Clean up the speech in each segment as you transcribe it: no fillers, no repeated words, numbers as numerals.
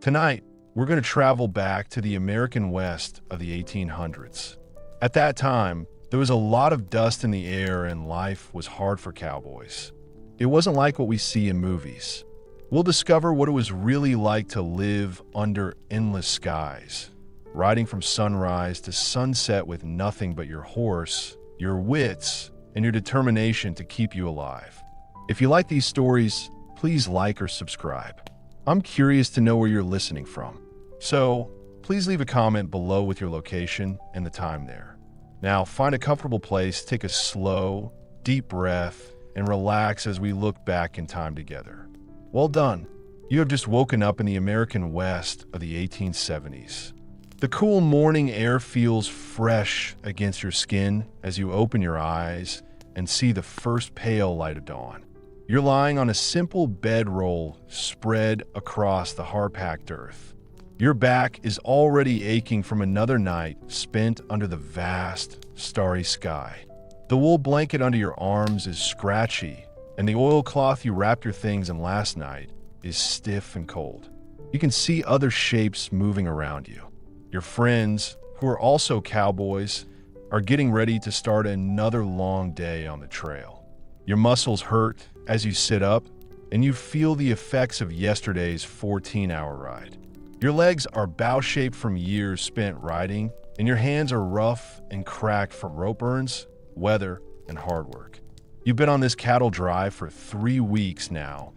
Tonight, we're going to travel back to the American West of the 1800s. At that time, there was a lot of dust in the air and life was hard for cowboys. It wasn't like what we see in movies. We'll discover what it was really like to live under endless skies, riding from sunrise to sunset with nothing but your horse, your wits, and your determination to keep you alive. If you like these stories, please like or subscribe. I'm curious to know where you're listening from. So, please leave a comment below with your location and the time there. Now, find a comfortable place, take a slow, deep breath, and relax as we look back in time together. Well done. You have just woken up in the American West of the 1870s. The cool morning air feels fresh against your skin as you open your eyes and see the first pale light of dawn. You're lying on a simple bedroll spread across the hard-packed earth. Your back is already aching from another night spent under the vast, starry sky. The wool blanket under your arms is scratchy, and the oilcloth you wrapped your things in last night is stiff and cold. You can see other shapes moving around you. Your friends, who are also cowboys, are getting ready to start another long day on the trail. Your muscles hurt as you sit up, and you feel the effects of yesterday's 14-hour ride. Your legs are bow-shaped from years spent riding, and your hands are rough and cracked from rope burns, weather, and hard work. You've been on this cattle drive for 3 weeks now,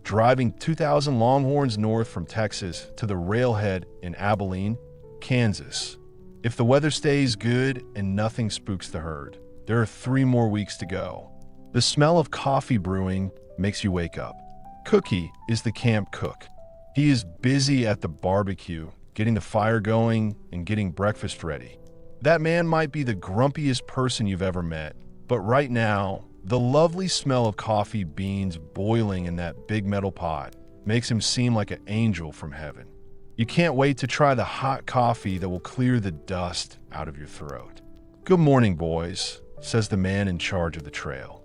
driving 2,000 longhorns north from Texas to the railhead in Abilene, Kansas. If the weather stays good and nothing spooks the herd, there are 3 more weeks to go. The smell of coffee brewing makes you wake up. Cookie is the camp cook. He is busy at the barbecue, getting the fire going and getting breakfast ready. That man might be the grumpiest person you've ever met, but right now, the lovely smell of coffee beans boiling in that big metal pot makes him seem like an angel from heaven. You can't wait to try the hot coffee that will clear the dust out of your throat. "Good morning, boys," says the man in charge of the trail.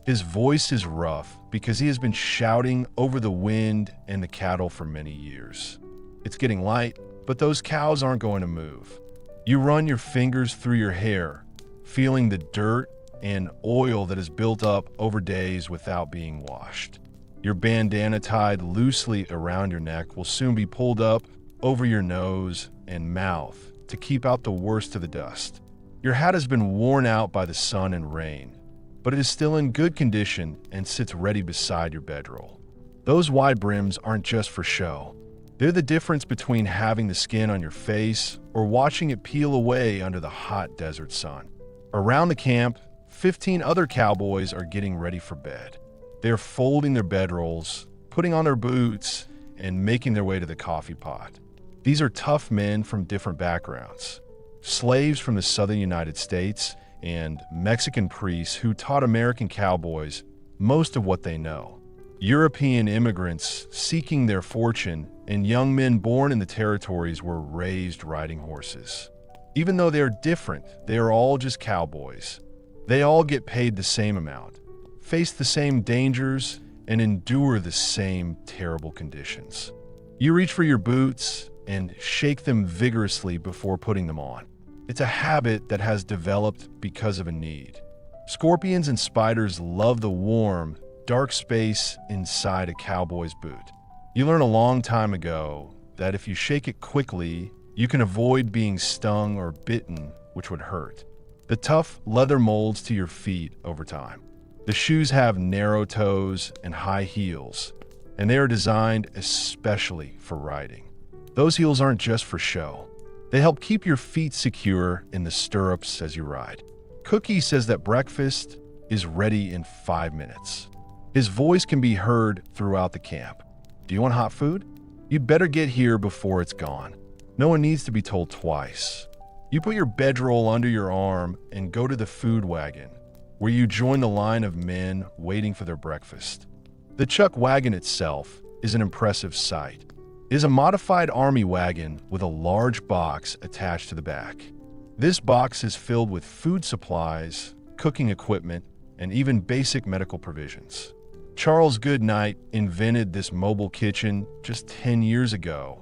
His voice is rough because he has been shouting over the wind and the cattle for many years. It's getting light, but those cows aren't going to move. You run your fingers through your hair, feeling the dirt and oil that has built up over days without being washed. Your bandana tied loosely around your neck will soon be pulled up over your nose and mouth to keep out the worst of the dust. Your hat has been worn out by the sun and rain, but it is still in good condition and sits ready beside your bedroll. Those wide brims aren't just for show. They're the difference between having the skin on your face or watching it peel away under the hot desert sun. Around the camp, 15 other cowboys are getting ready for bed. They're folding their bedrolls, putting on their boots, and making their way to the coffee pot. These are tough men from different backgrounds. Slaves from the southern United States and Mexican priests who taught American cowboys most of what they know. European immigrants seeking their fortune and young men born in the territories were raised riding horses. Even though they are different, they are all just cowboys. They all get paid the same amount, face the same dangers, and endure the same terrible conditions. You reach for your boots and shake them vigorously before putting them on. It's a habit that has developed because of a need. Scorpions and spiders love the warm, dark space inside a cowboy's boot. You learn a long time ago that if you shake it quickly, you can avoid being stung or bitten, which would hurt. The tough leather molds to your feet over time. The shoes have narrow toes and high heels, and they are designed especially for riding. Those heels aren't just for show. They help keep your feet secure in the stirrups as you ride. Cookie says that breakfast is ready in 5 minutes. His voice can be heard throughout the camp. "Do you want hot food? You'd better get here before it's gone." No one needs to be told twice. You put your bedroll under your arm and go to the food wagon, where you join the line of men waiting for their breakfast. The chuck wagon itself is an impressive sight. It is a modified army wagon with a large box attached to the back. This box is filled with food supplies, cooking equipment, and even basic medical provisions. Charles Goodnight invented this mobile kitchen just 10 years ago,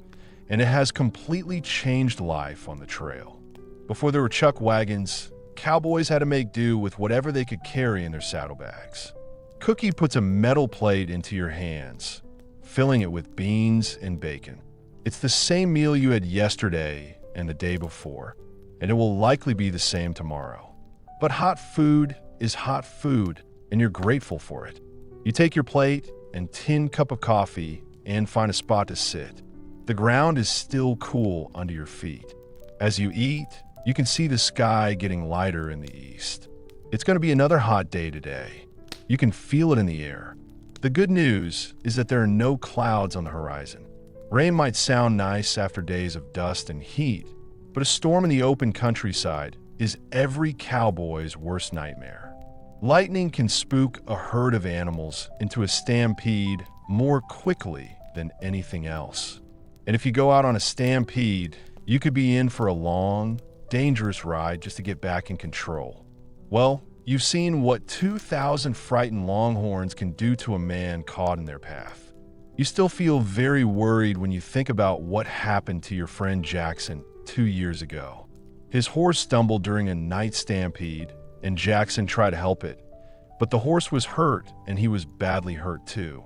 and it has completely changed life on the trail. Before there were chuck wagons, cowboys had to make do with whatever they could carry in their saddlebags. Cookie puts a metal plate into your hands, filling it with beans and bacon. It's the same meal you had yesterday and the day before, and it will likely be the same tomorrow. But hot food is hot food, and you're grateful for it. You take your plate and tin cup of coffee and find a spot to sit. The ground is still cool under your feet. As you eat, you can see the sky getting lighter in the east. It's going to be another hot day today. You can feel it in the air. The good news is that there are no clouds on the horizon. Rain might sound nice after days of dust and heat, but a storm in the open countryside is every cowboy's worst nightmare. Lightning can spook a herd of animals into a stampede more quickly than anything else. And if you go out on a stampede, you could be in for a long, dangerous ride just to get back in control. Well, you've seen what 2,000 frightened longhorns can do to a man caught in their path. You still feel very worried when you think about what happened to your friend Jackson 2 years ago. His horse stumbled during a night stampede, and Jackson tried to help it. But the horse was hurt, and he was badly hurt too.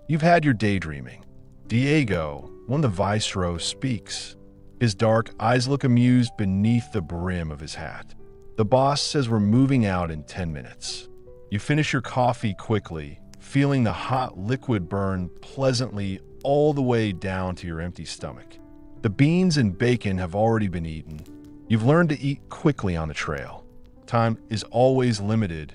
You've had your daydreaming. Diego, one of the viceroys, speaks. His dark eyes look amused beneath the brim of his hat. The boss says we're moving out in 10 minutes. You finish your coffee quickly, feeling the hot liquid burn pleasantly all the way down to your empty stomach. The beans and bacon have already been eaten. You've learned to eat quickly on the trail. Time is always limited,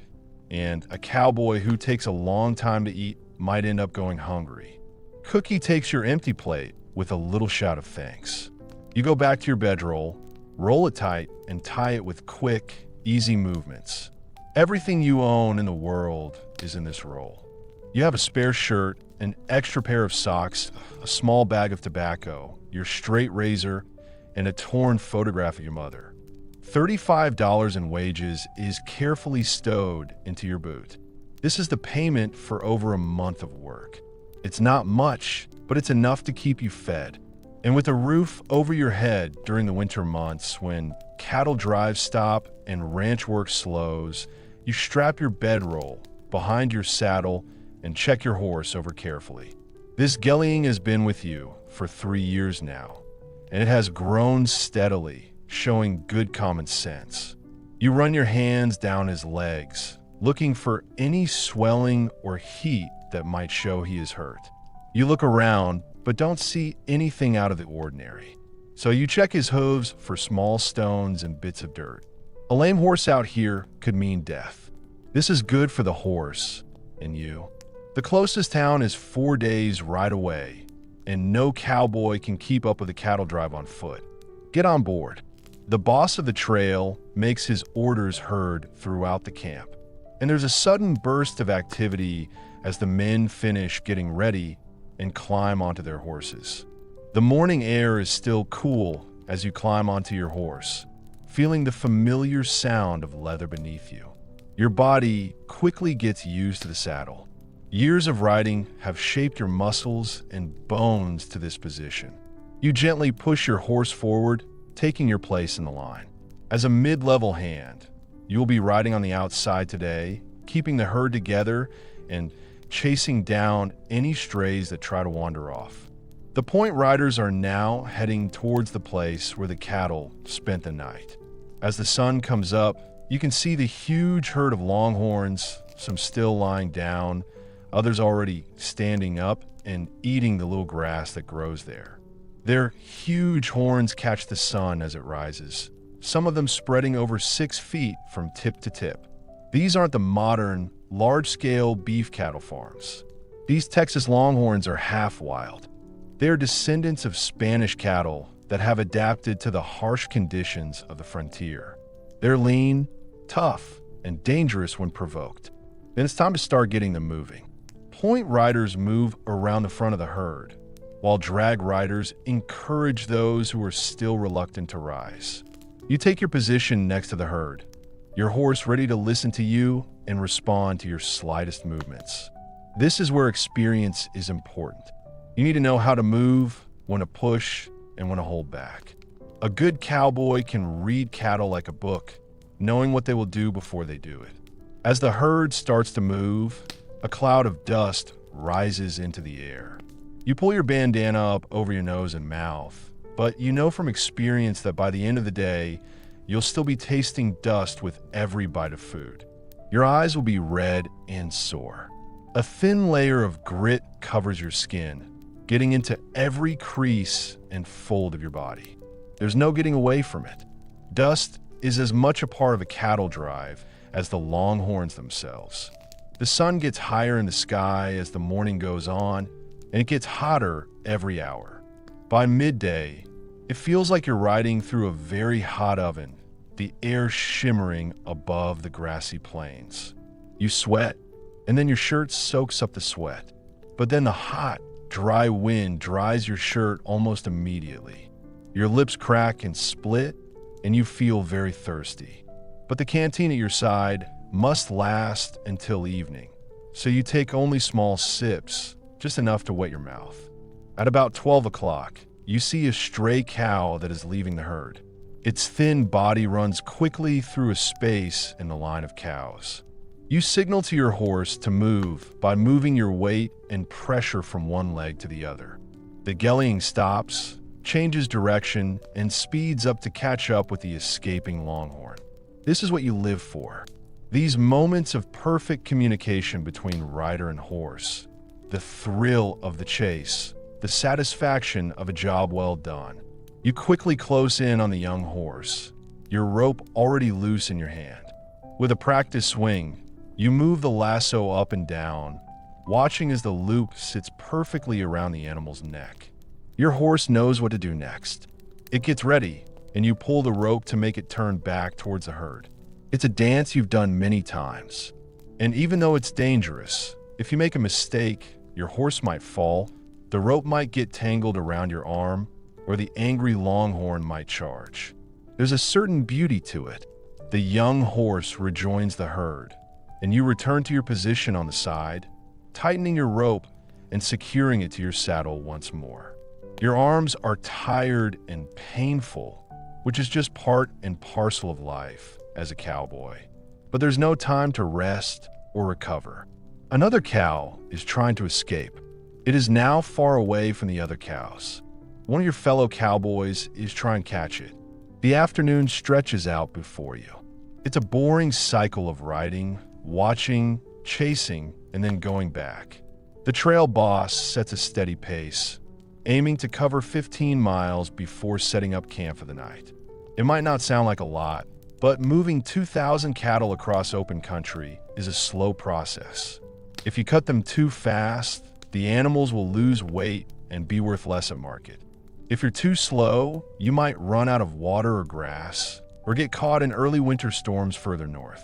and a cowboy who takes a long time to eat might end up going hungry. Cookie takes your empty plate with a little shout of thanks. You go back to your bedroll, roll it tight, and tie it with quick, easy movements. Everything you own in the world is in this roll. You have a spare shirt, an extra pair of socks, a small bag of tobacco, your straight razor, and a torn photograph of your mother. $35 in wages is carefully stowed into your boot. This is the payment for over a month of work. It's not much, but it's enough to keep you fed. And with a roof over your head during the winter months when cattle drives stop and ranch work slows, you strap your bedroll behind your saddle and check your horse over carefully. This gelding has been with you for 3 years now, and it has grown steadily, showing good common sense. You run your hands down his legs, looking for any swelling or heat that might show he is hurt. You look around, but don't see anything out of the ordinary. So you check his hooves for small stones and bits of dirt. A lame horse out here could mean death. This is good for the horse and you. The closest town is 4 days ride away, and no cowboy can keep up with a cattle drive on foot. Get on board. The boss of the trail makes his orders heard throughout the camp, and there's a sudden burst of activity as the men finish getting ready and climb onto their horses. The morning air is still cool as you climb onto your horse, feeling the familiar sound of leather beneath you. Your body quickly gets used to the saddle. Years of riding have shaped your muscles and bones to this position. You gently push your horse forward, taking your place in the line. As a mid-level hand, you'll be riding on the outside today, keeping the herd together and chasing down any strays that try to wander off. The point riders are now heading towards the place where the cattle spent the night. As the sun comes up, you can see the huge herd of longhorns, some still lying down, others already standing up and eating the little grass that grows there. Their huge horns catch the sun as it rises, some of them spreading over 6 feet from tip to tip. These aren't the modern, large-scale beef cattle farms. These Texas Longhorns are half wild. They are descendants of Spanish cattle that have adapted to the harsh conditions of the frontier. They're lean, tough, and dangerous when provoked. Then it's time to start getting them moving. Point riders move around the front of the herd, while drag riders encourage those who are still reluctant to rise. You take your position next to the herd, your horse ready to listen to you and respond to your slightest movements. This is where experience is important. You need to know how to move, when to push, and when to hold back. A good cowboy can read cattle like a book, knowing what they will do before they do it. As the herd starts to move, a cloud of dust rises into the air. You pull your bandana up over your nose and mouth, but you know from experience that by the end of the day, you'll still be tasting dust with every bite of food. Your eyes will be red and sore. A thin layer of grit covers your skin, getting into every crease and fold of your body. There's no getting away from it. Dust is as much a part of a cattle drive as the longhorns themselves. The sun gets higher in the sky as the morning goes on, and it gets hotter every hour. By midday, it feels like you're riding through a very hot oven, the air shimmering above the grassy plains. You sweat, and then your shirt soaks up the sweat. But then the hot, dry wind dries your shirt almost immediately. Your lips crack and split, and you feel very thirsty. But the canteen at your side must last until evening, so you take only small sips, just enough to wet your mouth. At about 12 o'clock, you see a stray cow that is leaving the herd. Its thin body runs quickly through a space in the line of cows. You signal to your horse to move by moving your weight and pressure from one leg to the other. The gelding stops, changes direction, and speeds up to catch up with the escaping longhorn. This is what you live for. These moments of perfect communication between rider and horse. The thrill of the chase. The satisfaction of a job well done. You quickly close in on the young horse, your rope already loose in your hand. With a practice swing, you move the lasso up and down, watching as the loop sits perfectly around the animal's neck. Your horse knows what to do next. It gets ready, and you pull the rope to make it turn back towards the herd. It's a dance you've done many times. And even though it's dangerous, if you make a mistake, your horse might fall, the rope might get tangled around your arm, or the angry longhorn might charge. There's a certain beauty to it. The young horse rejoins the herd, and you return to your position on the side, tightening your rope and securing it to your saddle once more. Your arms are tired and painful, which is just part and parcel of life as a cowboy. But there's no time to rest or recover. Another cow is trying to escape. It is now far away from the other cows. One of your fellow cowboys is trying to catch it. The afternoon stretches out before you. It's a boring cycle of riding, watching, chasing, and then going back. The trail boss sets a steady pace, aiming to cover 15 miles before setting up camp for the night. It might not sound like a lot, but moving 2,000 cattle across open country is a slow process. If you cut them too fast, the animals will lose weight and be worth less at market. If you're too slow, you might run out of water or grass, or get caught in early winter storms further north.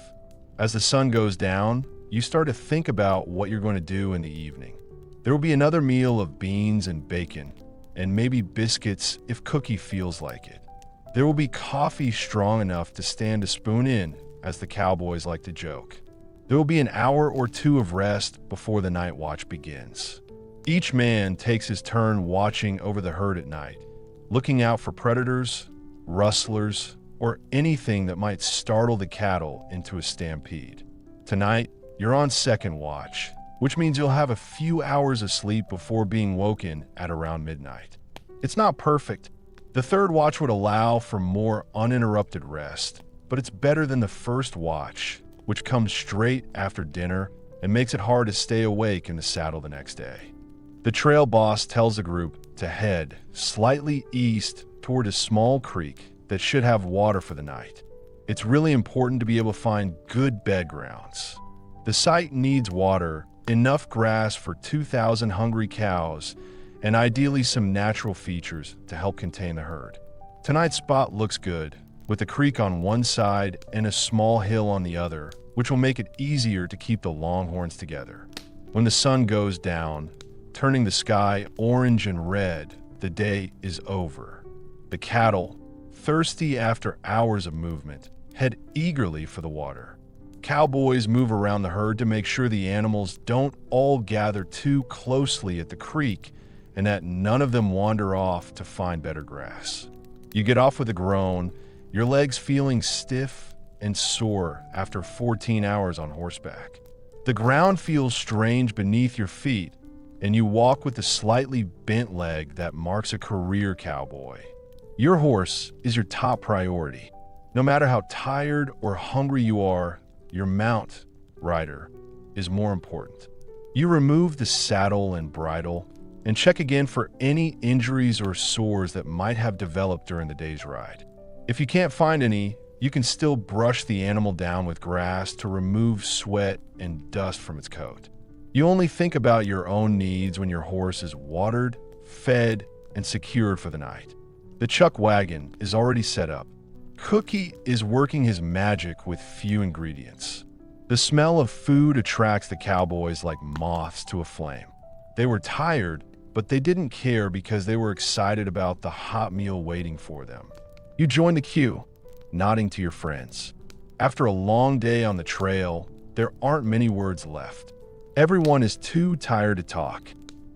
As the sun goes down, you start to think about what you're going to do in the evening. There will be another meal of beans and bacon, and maybe biscuits if cookie feels like it. There will be coffee strong enough to stand a spoon in, as the cowboys like to joke. There will be an hour or two of rest before the night watch begins. Each man takes his turn watching over the herd at night, looking out for predators, rustlers, or anything that might startle the cattle into a stampede. Tonight, you're on second watch, which means you'll have a few hours of sleep before being woken at around midnight. It's not perfect. The third watch would allow for more uninterrupted rest, but it's better than the first watch, which comes straight after dinner and makes it hard to stay awake in the saddle the next day. The trail boss tells the group to head slightly east toward a small creek that should have water for the night. It's really important to be able to find good bed grounds. The site needs water, enough grass for 2,000 hungry cows, and ideally some natural features to help contain the herd. Tonight's spot looks good, with a creek on one side and a small hill on the other, which will make it easier to keep the longhorns together. When the sun goes down, turning the sky orange and red, the day is over. The cattle, thirsty after hours of movement, head eagerly for the water. Cowboys move around the herd to make sure the animals don't all gather too closely at the creek and that none of them wander off to find better grass. You get off with a groan, your legs feeling stiff and sore after 14 hours on horseback. The ground feels strange beneath your feet, and you walk with the slightly bent leg that marks a career cowboy. Your horse is your top priority. No matter how tired or hungry you are, your mount, rider, is more important. You remove the saddle and bridle and check again for any injuries or sores that might have developed during the day's ride. If you can't find any, you can still brush the animal down with grass to remove sweat and dust from its coat. You only think about your own needs when your horse is watered, fed, and secured for the night. The chuck wagon is already set up. Cookie is working his magic with few ingredients. The smell of food attracts the cowboys like moths to a flame. They were tired, but they didn't care because they were excited about the hot meal waiting for them. You join the queue, nodding to your friends. After a long day on the trail, there aren't many words left. Everyone is too tired to talk.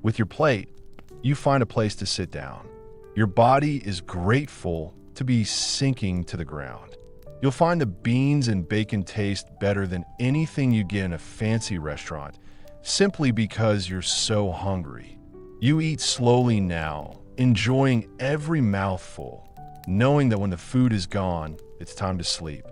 With your plate, you find a place to sit down. Your body is grateful to be sinking to the ground. You'll find the beans and bacon taste better than anything you get in a fancy restaurant, simply because you're so hungry. You eat slowly now, enjoying every mouthful, knowing that when the food is gone, it's time to sleep.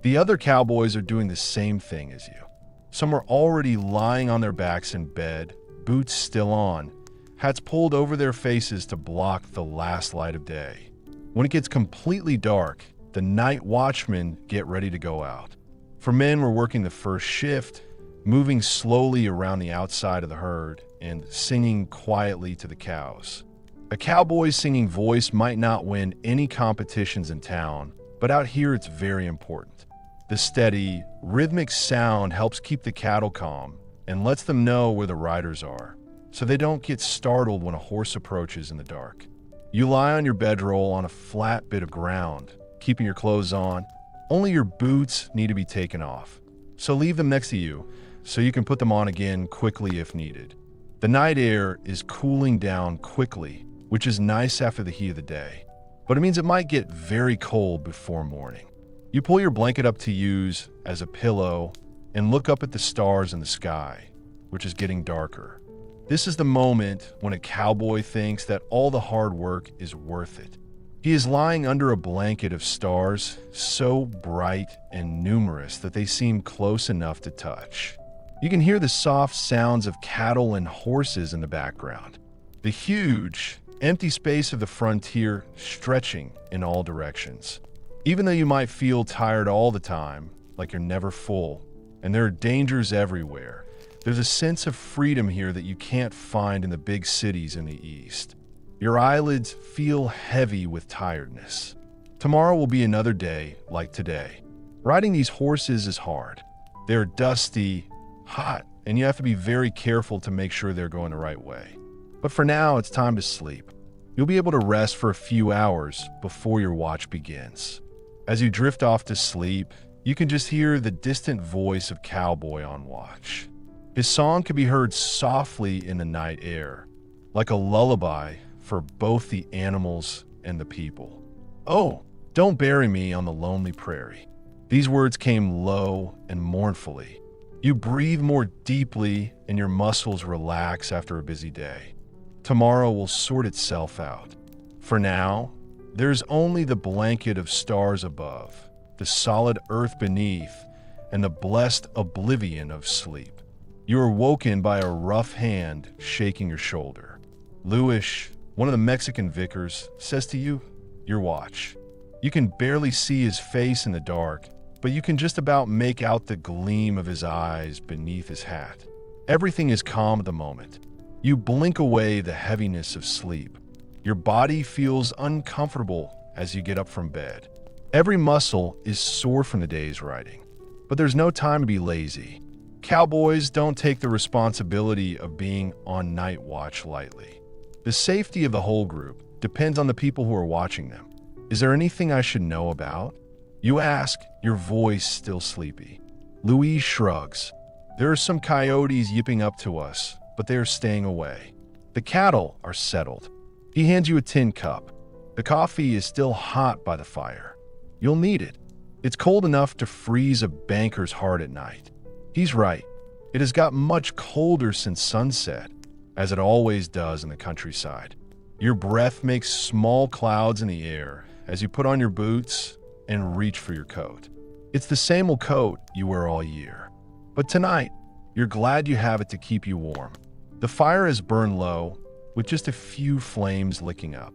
The other cowboys are doing the same thing as you. Some are already lying on their backs in bed, boots still on, hats pulled over their faces to block the last light of day. When it gets completely dark, the night watchmen get ready to go out. For men, we're working the first shift, moving slowly around the outside of the herd and singing quietly to the cows. A cowboy's singing voice might not win any competitions in town, but out here it's very important. The steady, rhythmic sound helps keep the cattle calm and lets them know where the riders are, so they don't get startled when a horse approaches in the dark. You lie on your bedroll on a flat bit of ground, keeping your clothes on. Only your boots need to be taken off, so leave them next to you so you can put them on again quickly if needed. The night air is cooling down quickly, which is nice after the heat of the day, but it means it might get very cold before morning. You pull your blanket up to use as a pillow and look up at the stars in the sky, which is getting darker. This is the moment when a cowboy thinks that all the hard work is worth it. He is lying under a blanket of stars so bright and numerous that they seem close enough to touch. You can hear the soft sounds of cattle and horses in the background. The huge, empty space of the frontier stretching in all directions. Even though you might feel tired all the time, like you're never full, and there are dangers everywhere, there's a sense of freedom here that you can't find in the big cities in the East. Your eyelids feel heavy with tiredness. Tomorrow will be another day like today. Riding these horses is hard. They're dusty, hot, and you have to be very careful to make sure they're going the right way. But for now, it's time to sleep. You'll be able to rest for a few hours before your watch begins. As you drift off to sleep, you can just hear the distant voice of Cowboy on watch. His song can be heard softly in the night air, like a lullaby for both the animals and the people. Oh, don't bury me on the lonely prairie. These words came low and mournfully. You breathe more deeply and your muscles relax after a busy day. Tomorrow will sort itself out. For now, there's only the blanket of stars above, the solid earth beneath, and the blessed oblivion of sleep. You are woken by a rough hand shaking your shoulder. Luis, one of the Mexican vicars, says to you, your watch. You can barely see his face in the dark, but you can just about make out the gleam of his eyes beneath his hat. Everything is calm at the moment. You blink away the heaviness of sleep. Your body feels uncomfortable as you get up from bed. Every muscle is sore from the day's riding, but there's no time to be lazy. Cowboys don't take the responsibility of being on night watch lightly. The safety of the whole group depends on the people who are watching them. Is there anything I should know about? You ask, your voice still sleepy. Luis shrugs. There are some coyotes yipping up to us, but they are staying away. The cattle are settled. He hands you a tin cup. The coffee is still hot by the fire. You'll need it. It's cold enough to freeze a banker's heart at night. He's right. It has got much colder since sunset, as it always does in the countryside. Your breath makes small clouds in the air as you put on your boots and reach for your coat. It's the same old coat you wear all year. But tonight, you're glad you have it to keep you warm. The fire is burned low, with just a few flames licking up.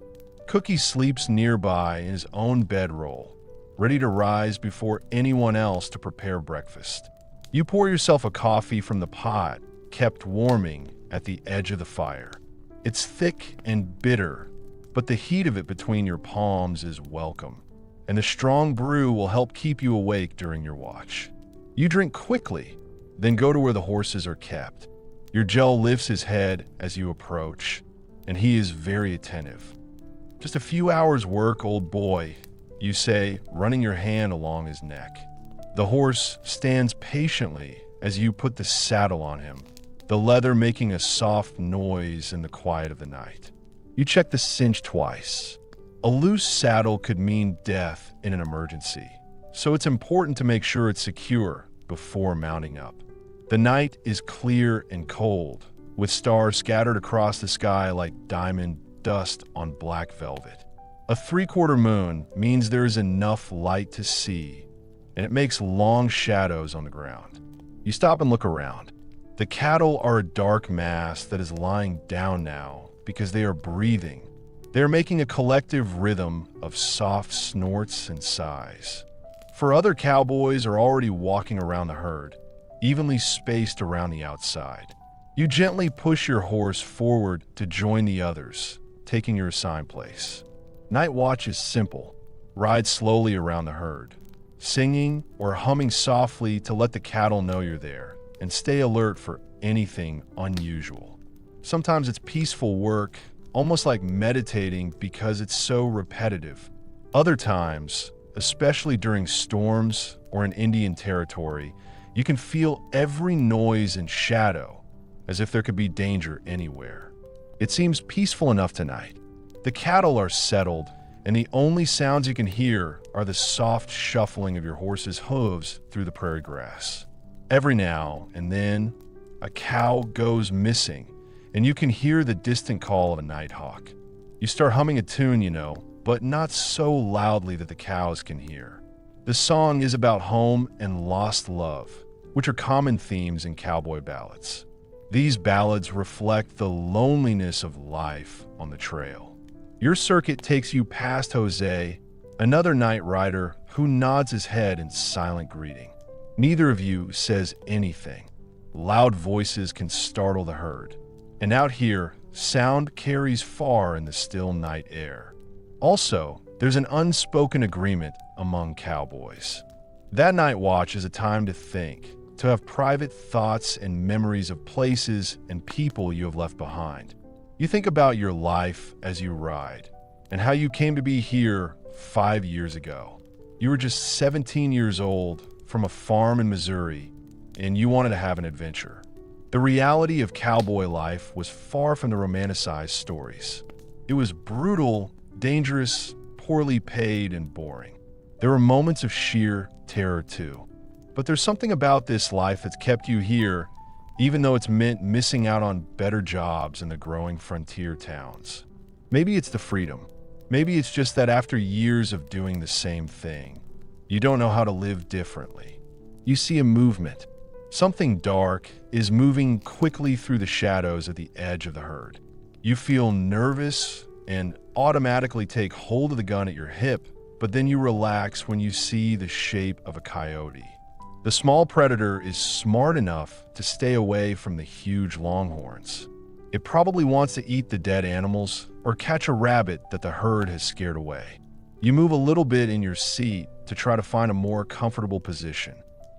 Cookie sleeps nearby in his own bedroll, ready to rise before anyone else to prepare breakfast. You pour yourself a coffee from the pot, kept warming at the edge of the fire. It's thick and bitter, but the heat of it between your palms is welcome, and the strong brew will help keep you awake during your watch. You drink quickly, then go to where the horses are kept. Your Joe lifts his head as you approach, and he is very attentive. "Just a few hours' work, old boy," you say, running your hand along his neck. The horse stands patiently as you put the saddle on him, the leather making a soft noise in the quiet of the night. You check the cinch twice. A loose saddle could mean death in an emergency, so it's important to make sure it's secure before mounting up. The night is clear and cold, with stars scattered across the sky like diamond dust on black velvet. A three-quarter moon means there is enough light to see, and it makes long shadows on the ground. You stop and look around. The cattle are a dark mass that is lying down now because they are breathing. They are making a collective rhythm of soft snorts and sighs. For other cowboys are already walking around the herd, evenly spaced around the outside. You gently push your horse forward to join the others, taking your assigned place. Night watch is simple. Ride slowly around the herd, singing or humming softly to let the cattle know you're there, and stay alert for anything unusual. Sometimes it's peaceful work, almost like meditating because it's so repetitive. Other times, especially during storms or in Indian territory, you can feel every noise and shadow, as if there could be danger anywhere. It seems peaceful enough tonight. The cattle are settled, and the only sounds you can hear are the soft shuffling of your horse's hooves through the prairie grass. Every now and then, a cow goes missing, and you can hear the distant call of a nighthawk. You start humming a tune, but not so loudly that the cows can hear. The song is about home and lost love, which are common themes in cowboy ballads. These ballads reflect the loneliness of life on the trail. Your circuit takes you past Jose, another night rider who nods his head in silent greeting. Neither of you says anything. Loud voices can startle the herd. And out here, sound carries far in the still night air. Also, there's an unspoken agreement among cowboys. That night watch is a time to think, to have private thoughts and memories of places and people you have left behind. You think about your life as you ride, and how you came to be here 5 years ago. You were just 17 years old from a farm in Missouri, and you wanted to have an adventure. The reality of cowboy life was far from the romanticized stories. It was brutal, dangerous, poorly paid, and boring. There were moments of sheer terror too. But there's something about this life that's kept you here, even though it's meant missing out on better jobs in the growing frontier towns. Maybe it's the freedom. Maybe it's just that after years of doing the same thing, you don't know how to live differently. You see a movement. Something dark is moving quickly through the shadows at the edge of the herd. You feel nervous and automatically take hold of the gun at your hip, but then you relax when you see the shape of a coyote. The small predator is smart enough to stay away from the huge longhorns. It probably wants to eat the dead animals or catch a rabbit that the herd has scared away. You move a little bit in your seat to try to find a more comfortable position.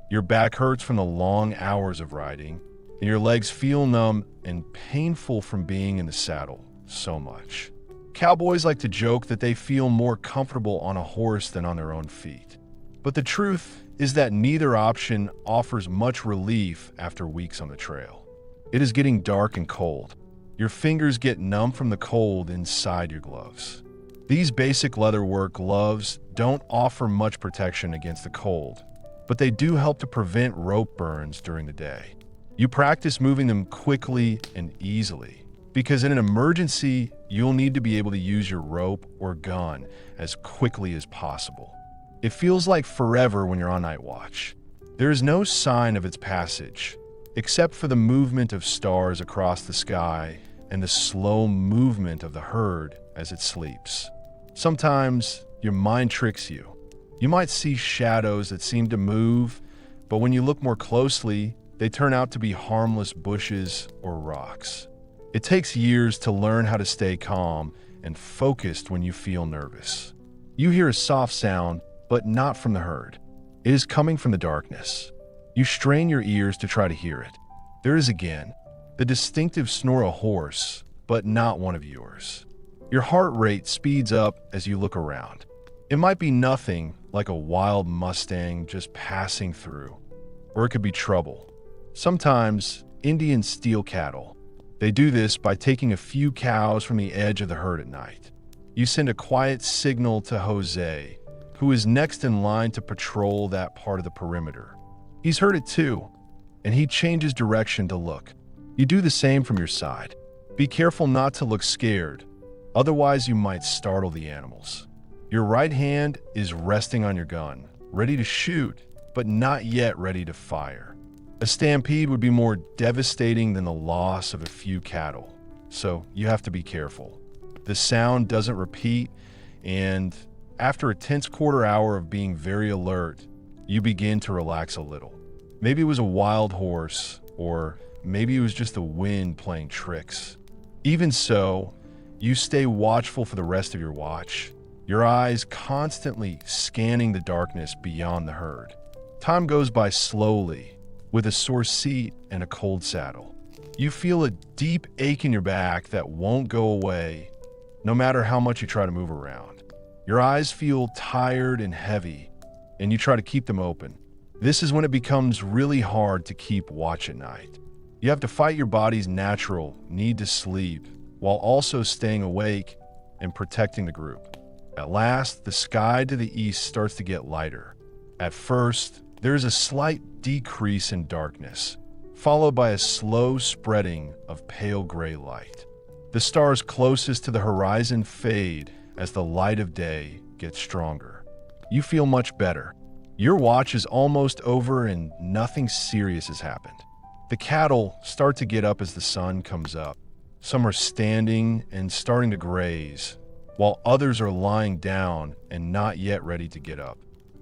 Your back hurts from the long hours of riding, and your legs feel numb and painful from being in the saddle so much. Cowboys like to joke that they feel more comfortable on a horse than on their own feet. But the truth is that neither option offers much relief after weeks on the trail. It is getting dark and cold. Your fingers get numb from the cold inside your gloves. These basic leatherwork gloves don't offer much protection against the cold, but they do help to prevent rope burns during the day. You practice moving them quickly and easily, because in an emergency, you'll need to be able to use your rope or gun as quickly as possible. It feels like forever when you're on night watch. There is no sign of its passage, except for the movement of stars across the sky and the slow movement of the herd as it sleeps. Sometimes your mind tricks you. You might see shadows that seem to move, but when you look more closely, they turn out to be harmless bushes or rocks. It takes years to learn how to stay calm and focused when you feel nervous. You hear a soft sound, but not from the herd. It is coming from the darkness. You strain your ears to try to hear it. There is again the distinctive snore of a horse, but not one of yours. Your heart rate speeds up as you look around. It might be nothing like a wild Mustang just passing through, or it could be trouble. Sometimes Indians steal cattle. They do this by taking a few cows from the edge of the herd at night. You send a quiet signal to Jose, who is next in line to patrol that part of the perimeter. He's heard it too, and he changes direction to look. You do the same from your side. Be careful not to look scared, otherwise you might startle the animals. Your right hand is resting on your gun, ready to shoot, but not yet ready to fire. A stampede would be more devastating than the loss of a few cattle, so you have to be careful. The sound doesn't repeat, and after a tense quarter hour of being very alert, you begin to relax a little. Maybe it was a wild horse, or maybe it was just the wind playing tricks. Even so, you stay watchful for the rest of your watch, your eyes constantly scanning the darkness beyond the herd. Time goes by slowly, with a sore seat and a cold saddle. You feel a deep ache in your back that won't go away, no matter how much you try to move around. Your eyes feel tired and heavy, and you try to keep them open. This is when it becomes really hard to keep watch at night. You have to fight your body's natural need to sleep, while also staying awake and protecting the group. At last, the sky to the east starts to get lighter. At first, there is a slight decrease in darkness, followed by a slow spreading of pale gray light. The stars closest to the horizon fade as the light of day gets stronger. You feel much better. Your watch is almost over and nothing serious has happened. The cattle start to get up as the sun comes up. Some are standing and starting to graze, while others are lying down and not yet ready to get up.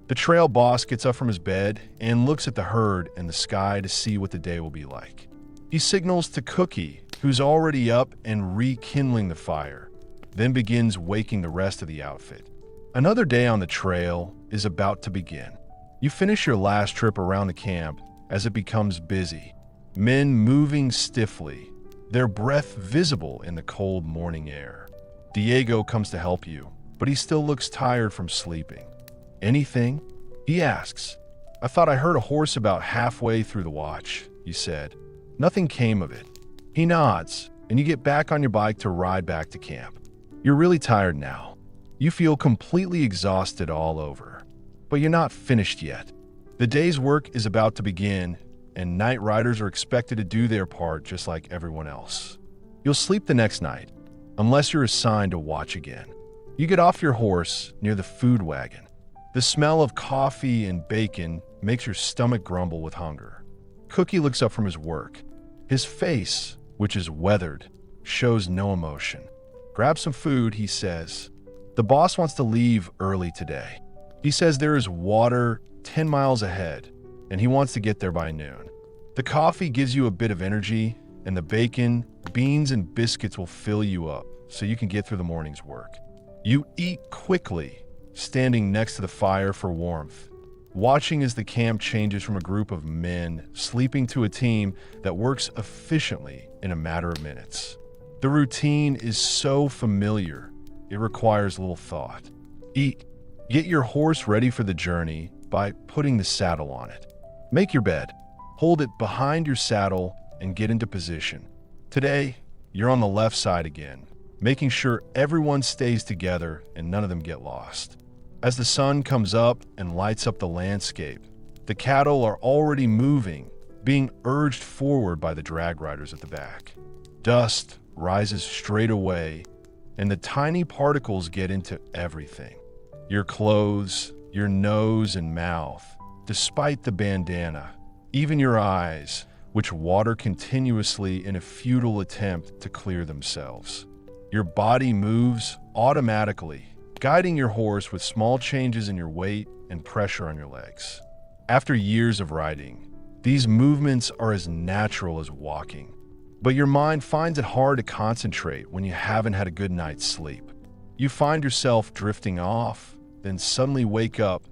The trail boss gets up from his bed and looks at the herd and the sky to see what the day will be like. He signals to Cookie, who's already up and rekindling the fire, then begins waking the rest of the outfit. Another day on the trail is about to begin. You finish your last trip around the camp as it becomes busy. Men moving stiffly, their breath visible in the cold morning air. Diego comes to help you, but he still looks tired from sleeping. Anything? He asks. I thought I heard a horse about halfway through the watch, you said. Nothing came of it. He nods, and you get back on your bike to ride back to camp. You're really tired now. You feel completely exhausted all over, but you're not finished yet. The day's work is about to begin, and night riders are expected to do their part just like everyone else. You'll sleep the next night, unless you're assigned to watch again. You get off your horse near the food wagon. The smell of coffee and bacon makes your stomach grumble with hunger. Cookie looks up from his work. His face, which is weathered, shows no emotion. Grab some food, he says. The boss wants to leave early today. He says there is water 10 miles ahead, and he wants to get there by noon. The coffee gives you a bit of energy, and the bacon, beans, and biscuits will fill you up so you can get through the morning's work. You eat quickly, standing next to the fire for warmth, watching as the camp changes from a group of men sleeping to a team that works efficiently in a matter of minutes. The routine is so familiar, it requires little thought. Eat. Get your horse ready for the journey by putting the saddle on it. Make your bed. Hold it behind your saddle and get into position. Today, you're on the left side again, making sure everyone stays together and none of them get lost. As the sun comes up and lights up the landscape, the cattle are already moving, being urged forward by the drag riders at the back. Dust rises straight away, and the tiny particles get into everything. Your clothes, your nose and mouth, despite the bandana, even your eyes, which water continuously in a futile attempt to clear themselves. Your body moves automatically, guiding your horse with small changes in your weight and pressure on your legs. After years of riding, these movements are as natural as walking. But your mind finds it hard to concentrate when you haven't had a good night's sleep. You find yourself drifting off, then suddenly wake up,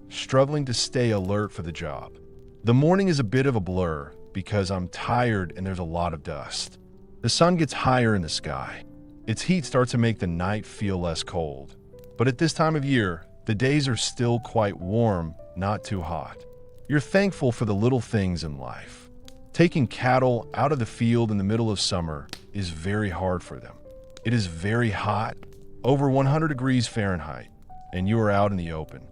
struggling to stay alert for the job. The morning is a bit of a blur because I'm tired and there's a lot of dust. The sun gets higher in the sky. Its heat starts to make the night feel less cold. But at this time of year, the days are still quite warm, not too hot. You're thankful for the little things in life. Taking cattle out of the field in the middle of summer is very hard for them. It is very hot, over 100 degrees Fahrenheit, and you are out in the open.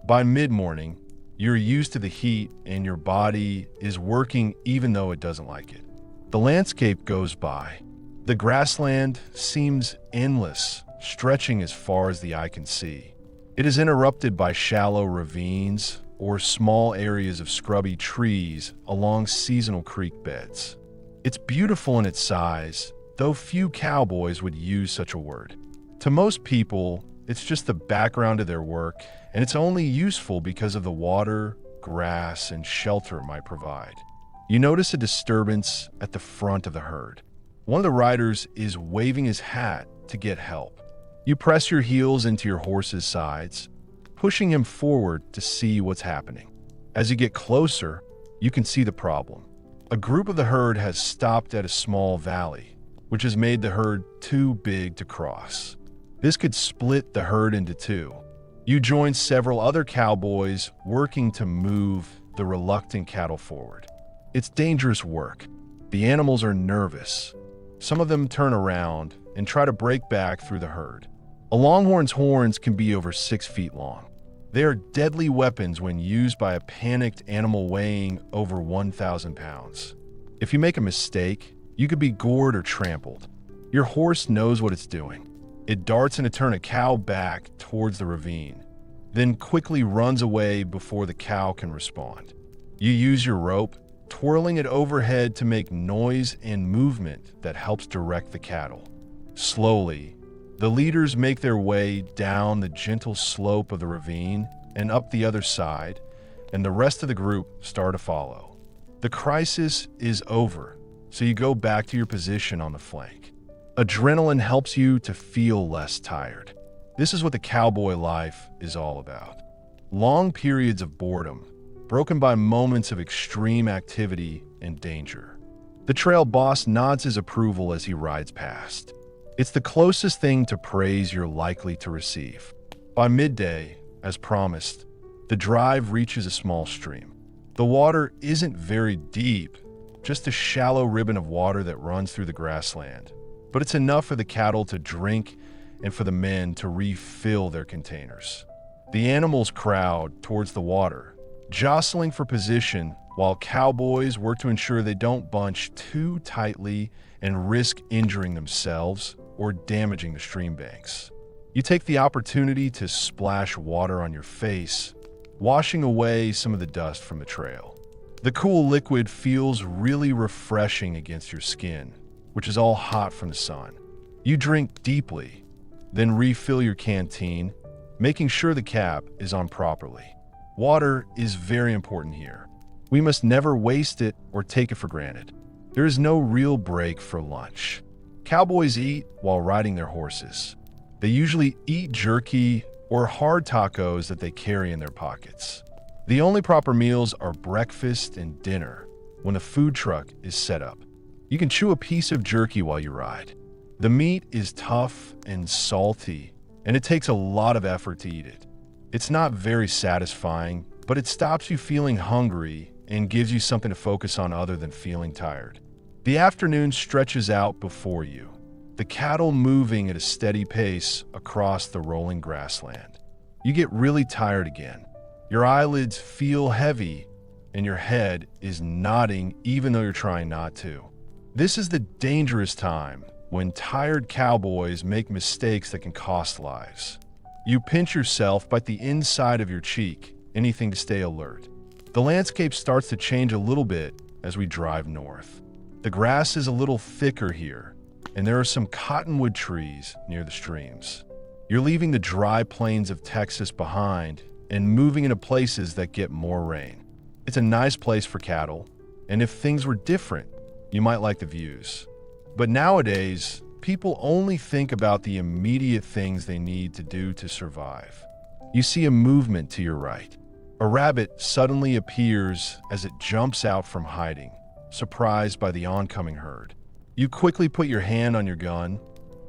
By mid-morning, you're used to the heat and your body is working even though it doesn't like it. The landscape goes by. The grassland seems endless, stretching as far as the eye can see. It is interrupted by shallow ravines or small areas of scrubby trees along seasonal creek beds. It's beautiful in its size, though few cowboys would use such a word. To most people, it's just the background of their work, and it's only useful because of the water, grass, and shelter it might provide. You notice a disturbance at the front of the herd. One of the riders is waving his hat to get help. You press your heels into your horse's sides, pushing him forward to see what's happening. As you get closer, you can see the problem. A group of the herd has stopped at a small valley, which has made the herd too big to cross. This could split the herd into two. You join several other cowboys working to move the reluctant cattle forward. It's dangerous work. The animals are nervous. Some of them turn around and try to break back through the herd. A longhorn's horns can be over 6 feet long. They are deadly weapons when used by a panicked animal weighing over 1,000 pounds. If you make a mistake, you could be gored or trampled. Your horse knows what it's doing. It darts in to turn a cow back towards the ravine, then quickly runs away before the cow can respond. You use your rope, twirling it overhead to make noise and movement that helps direct the cattle. Slowly, the leaders make their way down the gentle slope of the ravine and up the other side, and the rest of the group start to follow. The crisis is over, so you go back to your position on the flank. Adrenaline helps you to feel less tired. This is what the cowboy life is all about. Long periods of boredom, broken by moments of extreme activity and danger. The trail boss nods his approval as he rides past. It's the closest thing to praise you're likely to receive. By midday, as promised, the drive reaches a small stream. The water isn't very deep, just a shallow ribbon of water that runs through the grassland. But it's enough for the cattle to drink and for the men to refill their containers. The animals crowd towards the water, jostling for position while cowboys work to ensure they don't bunch too tightly and risk injuring themselves or damaging the stream banks. You take the opportunity to splash water on your face, washing away some of the dust from the trail. The cool liquid feels really refreshing against your skin, which is all hot from the sun. You drink deeply, then refill your canteen, making sure the cap is on properly. Water is very important here. We must never waste it or take it for granted. There is no real break for lunch. Cowboys eat while riding their horses. They usually eat jerky or hard tacos that they carry in their pockets. The only proper meals are breakfast and dinner when the food truck is set up. You can chew a piece of jerky while you ride. The meat is tough and salty, and it takes a lot of effort to eat it. It's not very satisfying, but it stops you feeling hungry and gives you something to focus on other than feeling tired. The afternoon stretches out before you, the cattle moving at a steady pace across the rolling grassland. You get really tired again. Your eyelids feel heavy, and your head is nodding even though you're trying not to. This is the dangerous time when tired cowboys make mistakes that can cost lives. You pinch yourself, bite the inside of your cheek, anything to stay alert. The landscape starts to change a little bit as we drive north. The grass is a little thicker here, and there are some cottonwood trees near the streams. You're leaving the dry plains of Texas behind and moving into places that get more rain. It's a nice place for cattle, and if things were different, you might like the views. But nowadays, people only think about the immediate things they need to do to survive. You see a movement to your right. A rabbit suddenly appears as it jumps out from hiding, surprised by the oncoming herd. You quickly put your hand on your gun,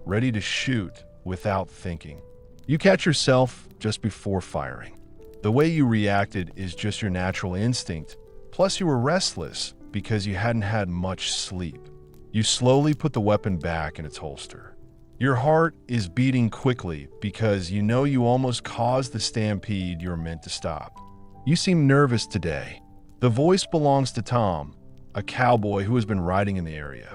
ready to shoot without thinking. You catch yourself just before firing. The way you reacted is just your natural instinct, plus you were restless because you hadn't had much sleep. You slowly put the weapon back in its holster. Your heart is beating quickly because you know you almost caused the stampede you were meant to stop. You seem nervous today. The voice belongs to Tom, a cowboy who has been riding in the area.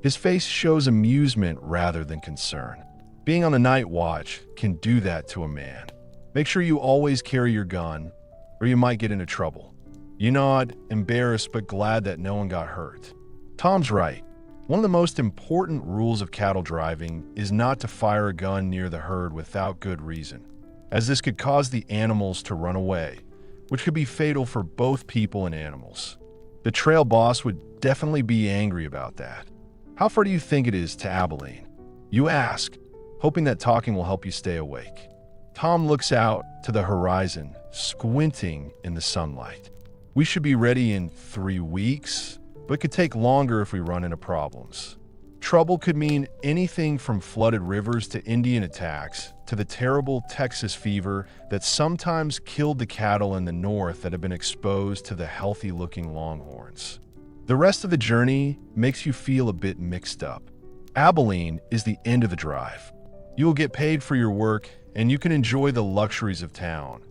His face shows amusement rather than concern. Being on a night watch can do that to a man. Make sure you always carry your gun, or you might get into trouble. You nod, embarrassed but glad that no one got hurt. Tom's right. One of the most important rules of cattle driving is not to fire a gun near the herd without good reason, as this could cause the animals to run away, which could be fatal for both people and animals. The trail boss would definitely be angry about that. How far do you think it is to Abilene? You ask, hoping that talking will help you stay awake. Tom looks out to the horizon, squinting in the sunlight. We should be ready in 3 weeks, but it could take longer if we run into problems. Trouble could mean anything from flooded rivers to Indian attacks to the terrible Texas fever that sometimes killed the cattle in the north that have been exposed to the healthy-looking longhorns. The rest of the journey makes you feel a bit mixed up. Abilene is the end of the drive. You will get paid for your work, and you can enjoy the luxuries of town.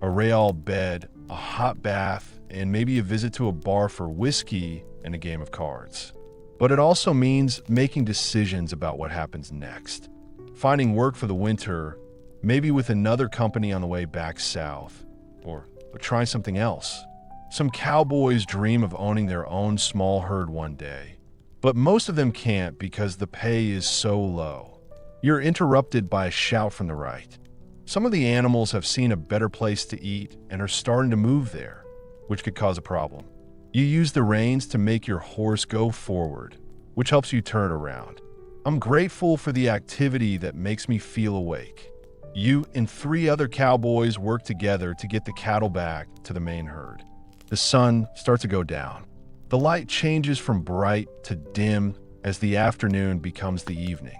A rail bed, a hot bath, and maybe a visit to a bar for whiskey and a game of cards. But it also means making decisions about what happens next. Finding work for the winter, maybe with another company on the way back south, or trying something else. Some cowboys dream of owning their own small herd one day, but most of them can't because the pay is so low. You're interrupted by a shout from the right. Some of the animals have seen a better place to eat and are starting to move there, which could cause a problem. You use the reins to make your horse go forward, which helps you turn around. I'm grateful for the activity that makes me feel awake. You and 3 other cowboys work together to get the cattle back to the main herd. The sun starts to go down. The light changes from bright to dim as the afternoon becomes the evening.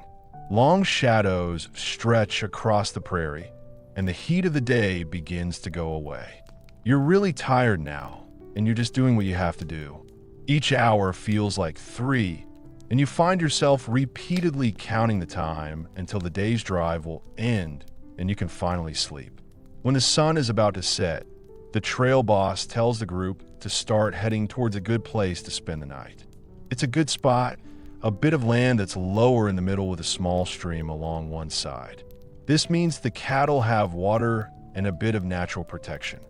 Long shadows stretch across the prairie, and the heat of the day begins to go away. You're really tired now, and you're just doing what you have to do. Each hour feels like 3, and you find yourself repeatedly counting the time until the day's drive will end and you can finally sleep. When the sun is about to set, the trail boss tells the group to start heading towards a good place to spend the night. It's a good spot, a bit of land that's lower in the middle with a small stream along one side. This means the cattle have water and a bit of natural protection.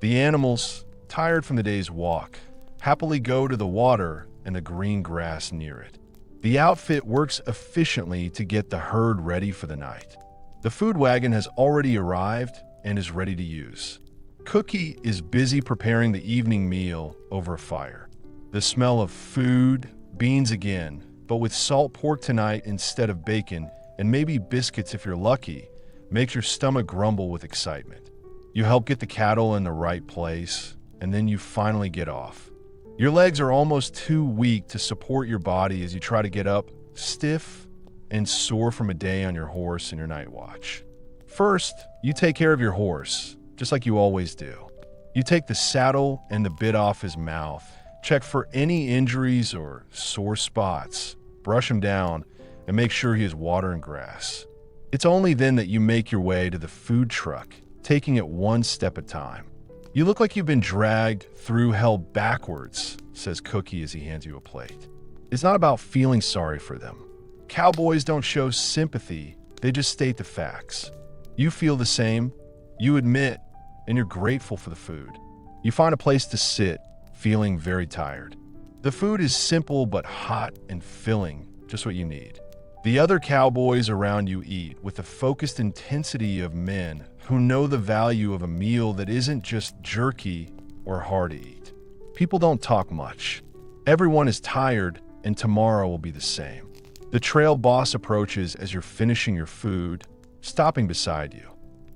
The animals, tired from the day's walk, happily go to the water and the green grass near it. The outfit works efficiently to get the herd ready for the night. The food wagon has already arrived and is ready to use. Cookie is busy preparing the evening meal over a fire. The smell of food, beans again, but with salt pork tonight instead of bacon, and maybe biscuits if you're lucky, makes your stomach grumble with excitement. You help get the cattle in the right place, and then you finally get off. Your legs are almost too weak to support your body as you try to get up, stiff and sore from a day on your horse and your night watch. First, you take care of your horse, just like you always do. You take the saddle and the bit off his mouth, Check for any injuries or sore spots, brush him down, and make sure he has water and grass. It's only then that you make your way to the food truck, taking it one step at a time. "You look like you've been dragged through hell backwards," says Cookie as he hands you a plate. It's not about feeling sorry for them. Cowboys don't show sympathy, they just state the facts. You feel the same, you admit, and you're grateful for the food. You find a place to sit, feeling very tired. The food is simple but hot and filling, just what you need. The other cowboys around you eat with the focused intensity of men who know the value of a meal that isn't just jerky or hard to eat. People don't talk much. Everyone is tired, and tomorrow will be the same. The trail boss approaches as you're finishing your food, stopping beside you.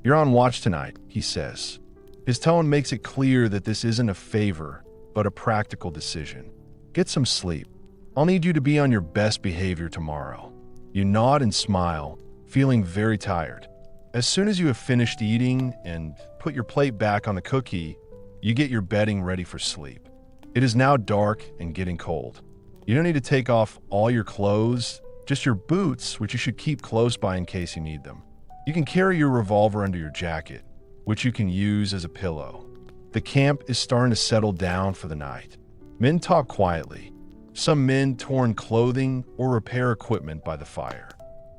"You're on watch tonight," he says. His tone makes it clear that this isn't a favor, but a practical decision. "Get some sleep. I'll need you to be on your best behavior tomorrow." You nod and smile, feeling very tired. As soon as you have finished eating and put your plate back on the cookie, you get your bedding ready for sleep. It is now dark and getting cold. You don't need to take off all your clothes, just your boots, which you should keep close by in case you need them. You can carry your revolver under your jacket, which you can use as a pillow. The camp is starting to settle down for the night. Men talk quietly. Some men torn clothing or repair equipment by the fire.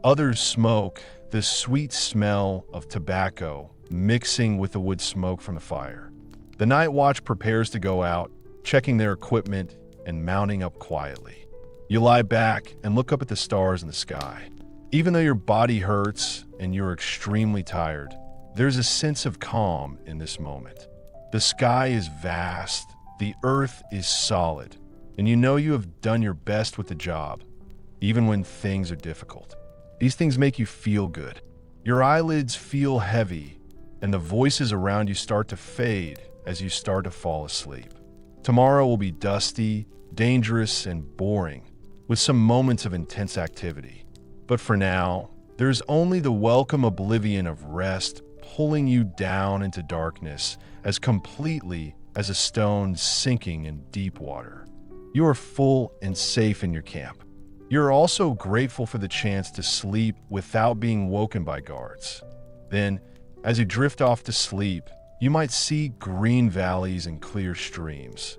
Others smoke, the sweet smell of tobacco mixing with the wood smoke from the fire. The night watch prepares to go out, checking their equipment and mounting up quietly. You lie back and look up at the stars in the sky. Even though your body hurts and you're extremely tired, there's a sense of calm in this moment. The sky is vast, the earth is solid, and you know you have done your best with the job, even when things are difficult. These things make you feel good. Your eyelids feel heavy, and the voices around you start to fade as you start to fall asleep. Tomorrow will be dusty, dangerous, and boring, with some moments of intense activity. But for now, there's only the welcome oblivion of rest pulling you down into darkness as completely as a stone sinking in deep water. You are full and safe in your camp. You're also grateful for the chance to sleep without being woken by guards. Then, as you drift off to sleep, you might see green valleys and clear streams,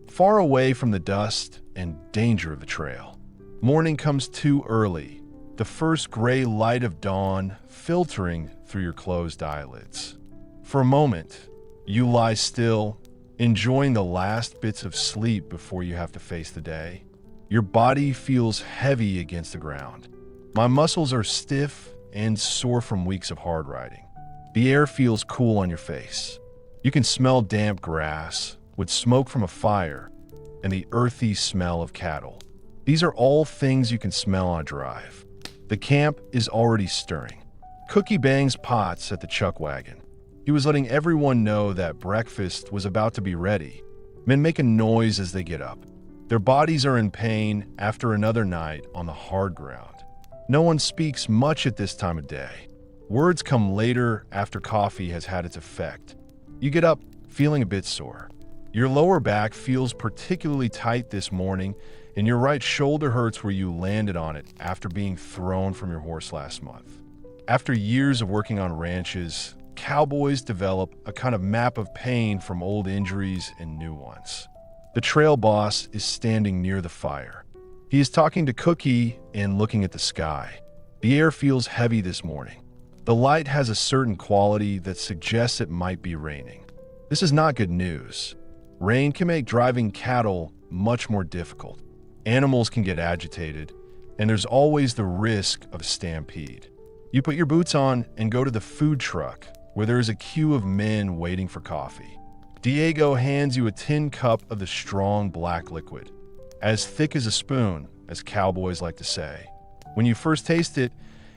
far away from the dust and danger of the trail. Morning comes too early, the first gray light of dawn filtering through your closed eyelids. For a moment, you lie still, enjoying the last bits of sleep before you have to face the day. Your body feels heavy against the ground. My muscles are stiff and sore from weeks of hard riding. The air feels cool on your face. You can smell damp grass, with smoke from a fire, and the earthy smell of cattle. These are all things you can smell on a drive. The camp is already stirring. Cookie bangs pots at the chuck wagon. He was letting everyone know that breakfast was about to be ready. Men make a noise as they get up. Their bodies are in pain after another night on the hard ground. No one speaks much at this time of day. Words come later after coffee has had its effect. You get up feeling a bit sore. Your lower back feels particularly tight this morning, and your right shoulder hurts where you landed on it after being thrown from your horse last month. After years of working on ranches, cowboys develop a kind of map of pain from old injuries and new ones. The trail boss is standing near the fire. He is talking to Cookie and looking at the sky. The air feels heavy this morning. The light has a certain quality that suggests it might be raining. This is not good news. Rain can make driving cattle much more difficult. Animals can get agitated, and there's always the risk of a stampede. You put your boots on and go to the food truck, where there is a queue of men waiting for coffee. Diego hands you a tin cup of the strong black liquid, as thick as a spoon, as cowboys like to say. When you first taste it,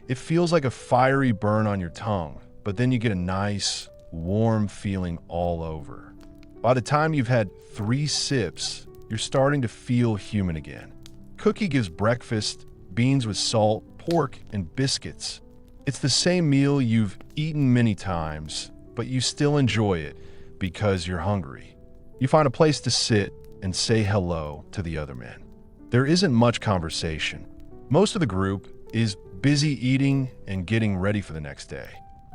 it feels like a fiery burn on your tongue, but then you get a nice, warm feeling all over. By the time you've had 3 sips, you're starting to feel human again. Cookie gives breakfast, beans with salt, pork, and biscuits. It's the same meal you've eaten many times, but you still enjoy it because you're hungry. You find a place to sit and say hello to the other men. There isn't much conversation. Most of the group is busy eating and getting ready for the next day.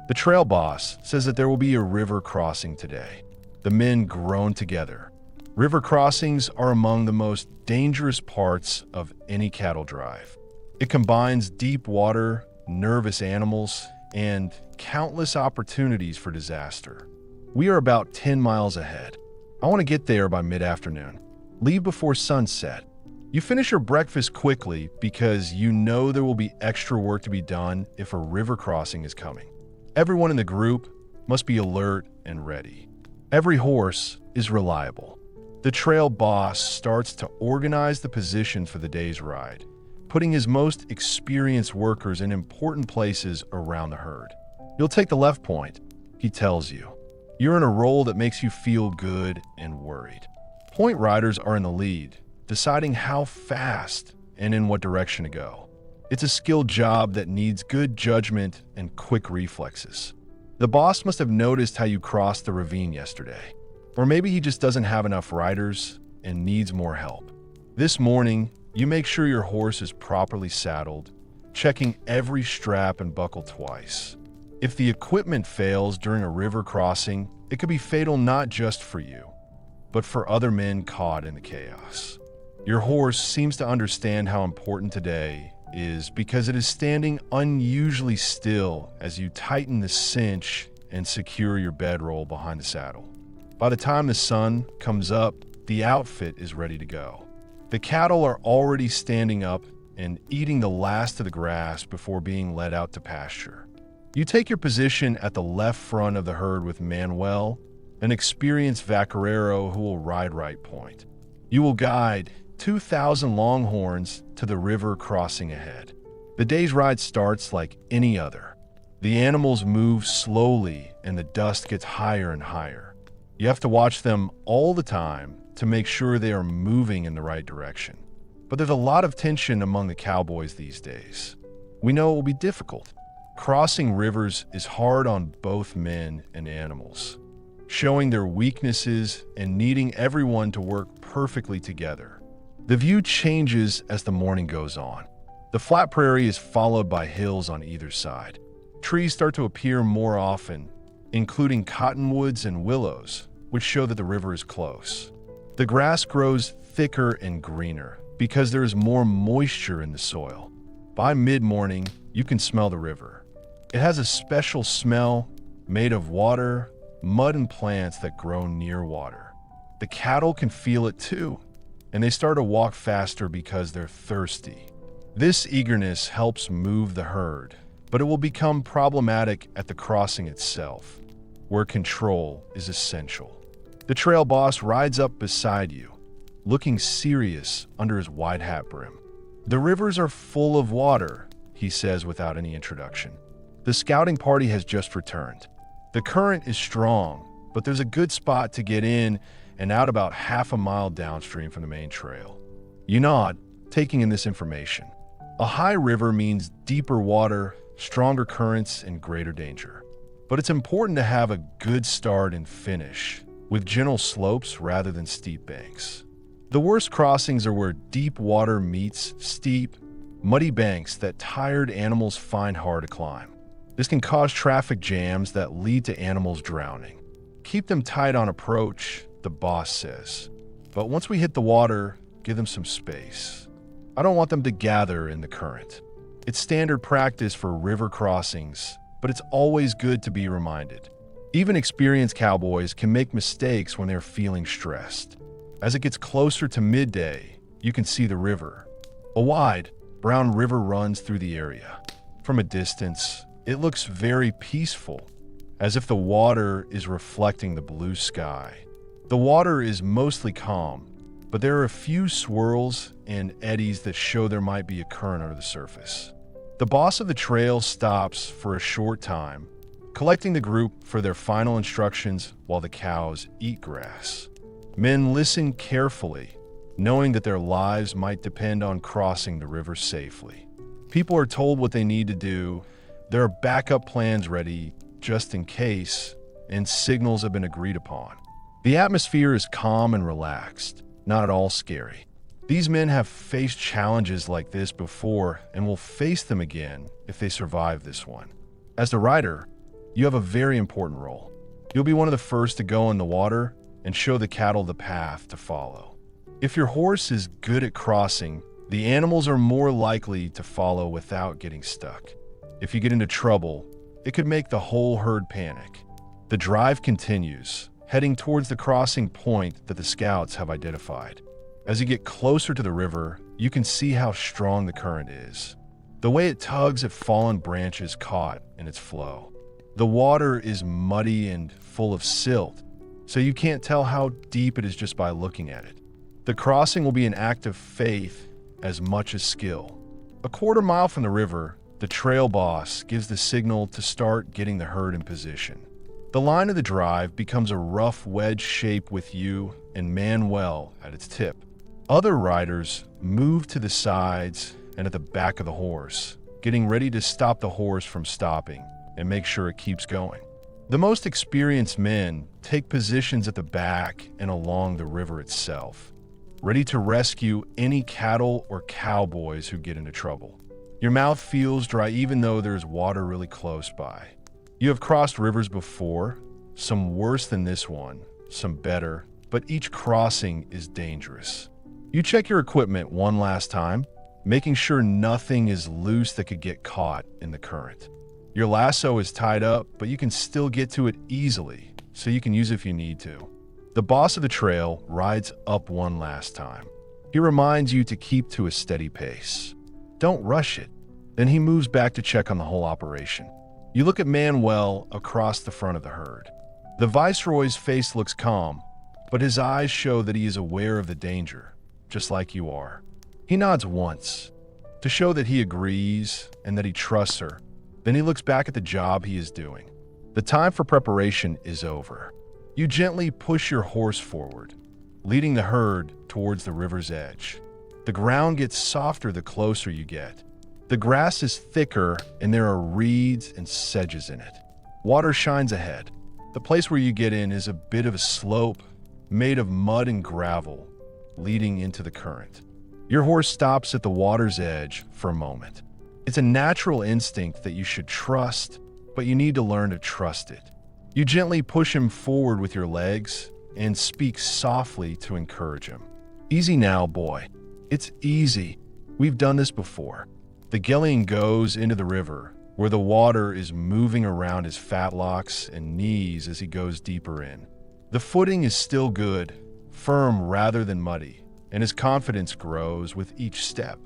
The trail boss says that there will be a river crossing today. The men groan together. River crossings are among the most dangerous parts of any cattle drive. It combines deep water, nervous animals, and countless opportunities for disaster. We are about 10 miles ahead. I want to get there by mid-afternoon. Leave before sunset. You finish your breakfast quickly because you know there will be extra work to be done if a river crossing is coming. Everyone in the group must be alert and ready. Every horse is reliable. The trail boss starts to organize the positions for the day's ride, putting his most experienced workers in important places around the herd. You'll take the left point, he tells you. You're in a role that makes you feel good and worried. Point riders are in the lead, deciding how fast and in what direction to go. It's a skilled job that needs good judgment and quick reflexes. The boss must have noticed how you crossed the ravine yesterday. Or maybe he just doesn't have enough riders and needs more help. This morning, you make sure your horse is properly saddled, checking every strap and buckle twice. If the equipment fails during a river crossing, it could be fatal not just for you, but for other men caught in the chaos. Your horse seems to understand how important today is because it is standing unusually still as you tighten the cinch and secure your bedroll behind the saddle. By the time the sun comes up, the outfit is ready to go. The cattle are already standing up and eating the last of the grass before being led out to pasture. You take your position at the left front of the herd with Manuel, an experienced vaquero who will ride right point. You will guide 2,000 longhorns to the river crossing ahead. The day's ride starts like any other. The animals move slowly and the dust gets higher and higher. You have to watch them all the time to make sure they are moving in the right direction. But there's a lot of tension among the cowboys these days. We know it will be difficult. Crossing rivers is hard on both men and animals, showing their weaknesses and needing everyone to work perfectly together. The view changes as the morning goes on. The flat prairie is followed by hills on either side. Trees start to appear more often, including cottonwoods and willows, which show that the river is close. The grass grows thicker and greener because there is more moisture in the soil. By mid-morning, you can smell the river. It has a special smell made of water, mud, and plants that grow near water. The cattle can feel it too, and they start to walk faster because they're thirsty. This eagerness helps move the herd, but it will become problematic at the crossing itself, where control is essential. The trail boss rides up beside you, looking serious under his wide hat brim. The rivers are full of water, he says without any introduction. The scouting party has just returned. The current is strong, but there's a good spot to get in and out about half a mile downstream from the main trail. You nod, taking in this information. A high river means deeper water, stronger currents, and greater danger. But it's important to have a good start and finish, with gentle slopes rather than steep banks. The worst crossings are where deep water meets steep, muddy banks that tired animals find hard to climb. This can cause traffic jams that lead to animals drowning. Keep them tight on approach, the boss says. But once we hit the water, give them some space. I don't want them to gather in the current. It's standard practice for river crossings, but it's always good to be reminded. Even experienced cowboys can make mistakes when they're feeling stressed. As it gets closer to midday, you can see the river. A wide, brown river runs through the area. From a distance, it looks very peaceful, as if the water is reflecting the blue sky. The water is mostly calm, but there are a few swirls and eddies that show there might be a current under the surface. The boss of the trail stops for a short time, collecting the group for their final instructions while the cows eat grass. Men listen carefully, knowing that their lives might depend on crossing the river safely. People are told what they need to do. There are backup plans ready just in case, and signals have been agreed upon. The atmosphere is calm and relaxed. not at all scary. These men have faced challenges like this before and will face them again if they survive this one. As the rider, you have a very important role. You'll be one of the first to go in the water and show the cattle the path to follow. If your horse is good at crossing, the animals are more likely to follow without getting stuck. If you get into trouble, it could make the whole herd panic. The drive continues, heading towards the crossing point that the scouts have identified. As you get closer to the river, you can see how strong the current is. The way it tugs at fallen branches caught in its flow. The water is muddy and full of silt, so you can't tell how deep it is just by looking at it. The crossing will be an act of faith as much as skill. A quarter mile from the river, the trail boss gives the signal to start getting the herd in position. The line of the drive becomes a rough wedge shape with you and Manuel at its tip. Other riders move to the sides and at the back of the horse, getting ready to stop the horse from stopping and make sure it keeps going. The most experienced men take positions at the back and along the river itself, ready to rescue any cattle or cowboys who get into trouble. Your mouth feels dry even though there's water really close by. You have crossed rivers before, some worse than this one, some better, but each crossing is dangerous. You check your equipment one last time, making sure nothing is loose that could get caught in the current. Your lasso is tied up, but you can still get to it easily, so you can use it if you need to. The boss of the trail rides up one last time. He reminds you to keep to a steady pace. Don't rush it. Then he moves back to check on the whole operation. You look at Manuel across the front of the herd. The Viceroy's face looks calm, but his eyes show that he is aware of the danger, just like you are. He nods once, to show that he agrees and that he trusts her. Then he looks back at the job he is doing. The time for preparation is over. You gently push your horse forward, leading the herd towards the river's edge. The ground gets softer the closer you get. The grass is thicker and there are reeds and sedges in it. Water shines ahead. The place where you get in is a bit of a slope made of mud and gravel leading into the current. Your horse stops at the water's edge for a moment. It's a natural instinct that you should trust, but you need to learn to trust it. You gently push him forward with your legs and speak softly to encourage him. Easy now, boy. It's easy. We've done this before. The gelding goes into the river, where the water is moving around his fatlocks and knees as he goes deeper in. The footing is still good, firm rather than muddy, and his confidence grows with each step.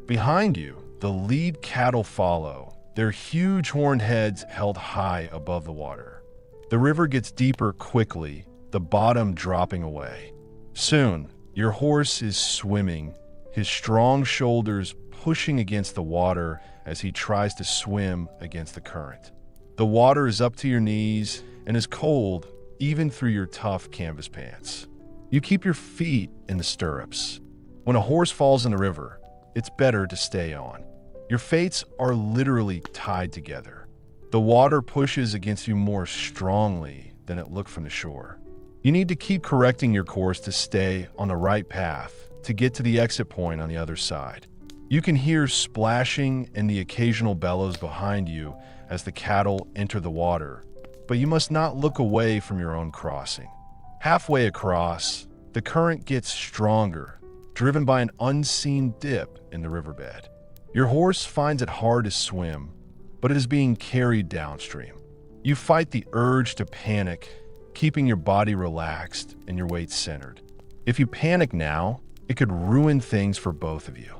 Behind you, the lead cattle follow, their huge horned heads held high above the water. The river gets deeper quickly, the bottom dropping away. Soon, your horse is swimming, his strong shoulders pushing against the water as he tries to swim against the current. The water is up to your knees and is cold even through your tough canvas pants. You keep your feet in the stirrups. When a horse falls in the river, it's better to stay on. Your fates are literally tied together. The water pushes against you more strongly than it looked from the shore. You need to keep correcting your course to stay on the right path to get to the exit point on the other side. You can hear splashing and the occasional bellows behind you as the cattle enter the water, but you must not look away from your own crossing. Halfway across, the current gets stronger, driven by an unseen dip in the riverbed. Your horse finds it hard to swim, but it is being carried downstream. You fight the urge to panic, keeping your body relaxed and your weight centered. If you panic now, it could ruin things for both of you.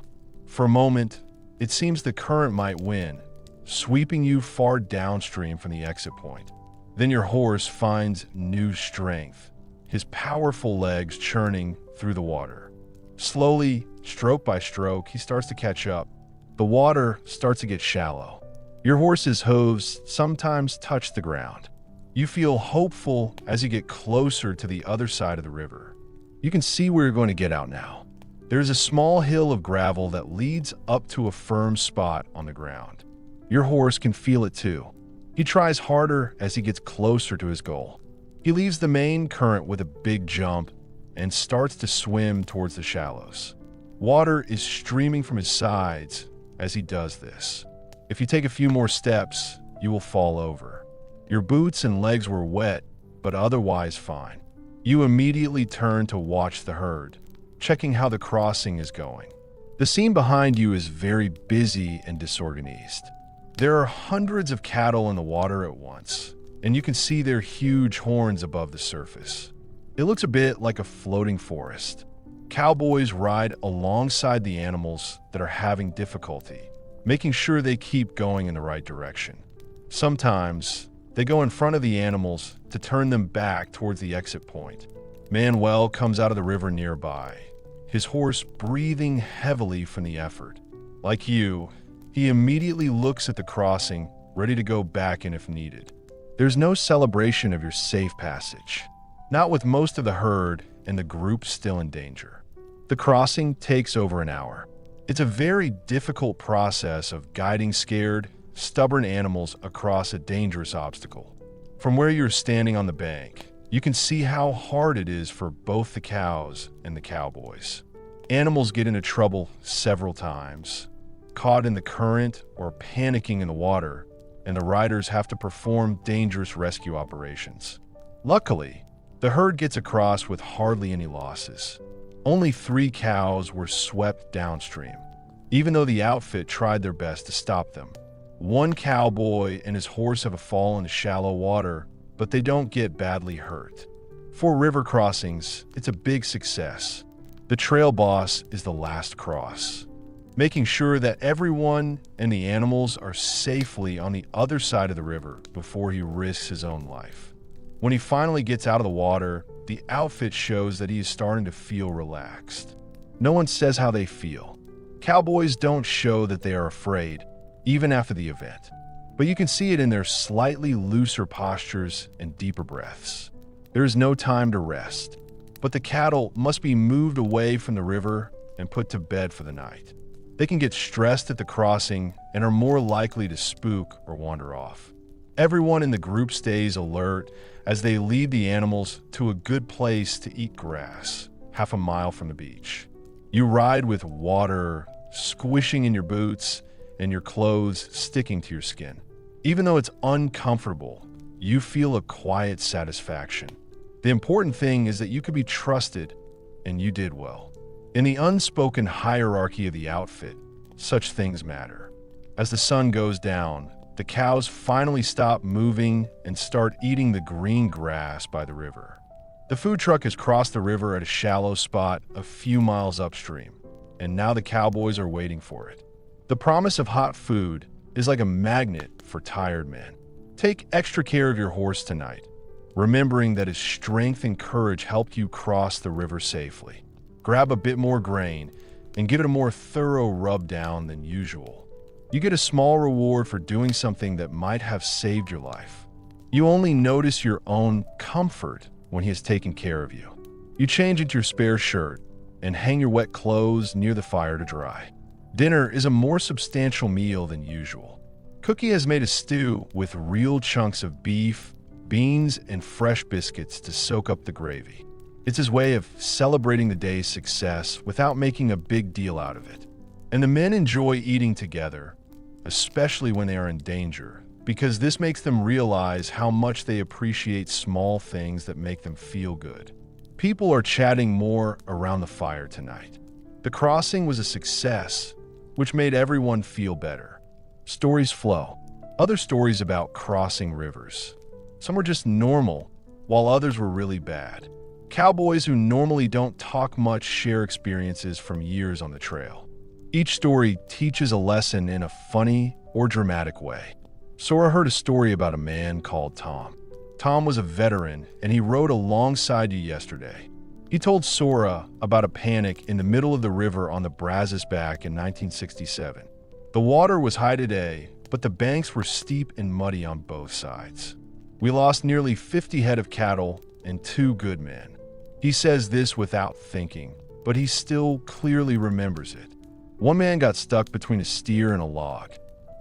For a moment, it seems the current might win, sweeping you far downstream from the exit point. Then your horse finds new strength, his powerful legs churning through the water. Slowly, stroke by stroke, he starts to catch up. The water starts to get shallow. Your horse's hooves sometimes touch the ground. You feel hopeful as you get closer to the other side of the river. You can see where you're going to get out now. There's a small hill of gravel that leads up to a firm spot on the ground. Your horse can feel it too. He tries harder as he gets closer to his goal. He leaves the main current with a big jump and starts to swim towards the shallows. Water is streaming from his sides as he does this. If you take a few more steps, you will fall over. Your boots and legs were wet, but otherwise fine. You immediately turn to watch the herd, checking how the crossing is going. The scene behind you is very busy and disorganized. There are hundreds of cattle in the water at once, and you can see their huge horns above the surface. It looks a bit like a floating forest. Cowboys ride alongside the animals that are having difficulty, making sure they keep going in the right direction. Sometimes, they go in front of the animals to turn them back towards the exit point. Manuel comes out of the river nearby, his horse breathing heavily from the effort. Like you, he immediately looks at the crossing, ready to go back in if needed. There's no celebration of your safe passage, not with most of the herd and the group still in danger. The crossing takes over an hour. It's a very difficult process of guiding scared, stubborn animals across a dangerous obstacle. From where you're standing on the bank, you can see how hard it is for both the cows and the cowboys. Animals get into trouble several times, caught in the current or panicking in the water, and the riders have to perform dangerous rescue operations. Luckily, the herd gets across with hardly any losses. Only 3 cows were swept downstream, even though the outfit tried their best to stop them. 1 cowboy and his horse have a fall into shallow water, but they don't get badly hurt. For river crossings, it's a big success. The trail boss is the last cross, making sure that everyone and the animals are safely on the other side of the river before he risks his own life. When he finally gets out of the water, the outfit shows that he is starting to feel relaxed. No one says how they feel. Cowboys don't show that they are afraid, even after the event, but you can see it in their slightly looser postures and deeper breaths. There is no time to rest, but the cattle must be moved away from the river and put to bed for the night. They can get stressed at the crossing and are more likely to spook or wander off. Everyone in the group stays alert as they lead the animals to a good place to eat grass, half a mile from the beach. You ride with water squishing in your boots and your clothes sticking to your skin. Even though it's uncomfortable, you feel a quiet satisfaction. The important thing is that you could be trusted, and you did well. In the unspoken hierarchy of the outfit, such things matter. As the sun goes down, the cows finally stop moving and start eating the green grass by the river. The food truck has crossed the river at a shallow spot a few miles upstream, and now the cowboys are waiting for it. The promise of hot food is like a magnet for tired men. Take extra care of your horse tonight, remembering that his strength and courage helped you cross the river safely. Grab a bit more grain and give it a more thorough rub down than usual. You get a small reward for doing something that might have saved your life. You only notice your own comfort when he has taken care of you. You change into your spare shirt and hang your wet clothes near the fire to dry. Dinner is a more substantial meal than usual. Cookie has made a stew with real chunks of beef, beans, and fresh biscuits to soak up the gravy. It's his way of celebrating the day's success without making a big deal out of it. And the men enjoy eating together, especially when they are in danger, because this makes them realize how much they appreciate small things that make them feel good. People are chatting more around the fire tonight. The crossing was a success, which made everyone feel better. Stories flow. Other stories about crossing rivers. Some were just normal, while others were really bad. Cowboys who normally don't talk much share experiences from years on the trail. Each story teaches a lesson in a funny or dramatic way. Sora heard a story about a man called Tom. Tom was a veteran, and he rode alongside you yesterday. He told Sora about a panic in the middle of the river on the Brazos Back in 1967. The water was high today, but the banks were steep and muddy on both sides. We lost nearly 50 head of cattle and 2 good men. He says this without thinking, but he still clearly remembers it. One man got stuck between a steer and a log.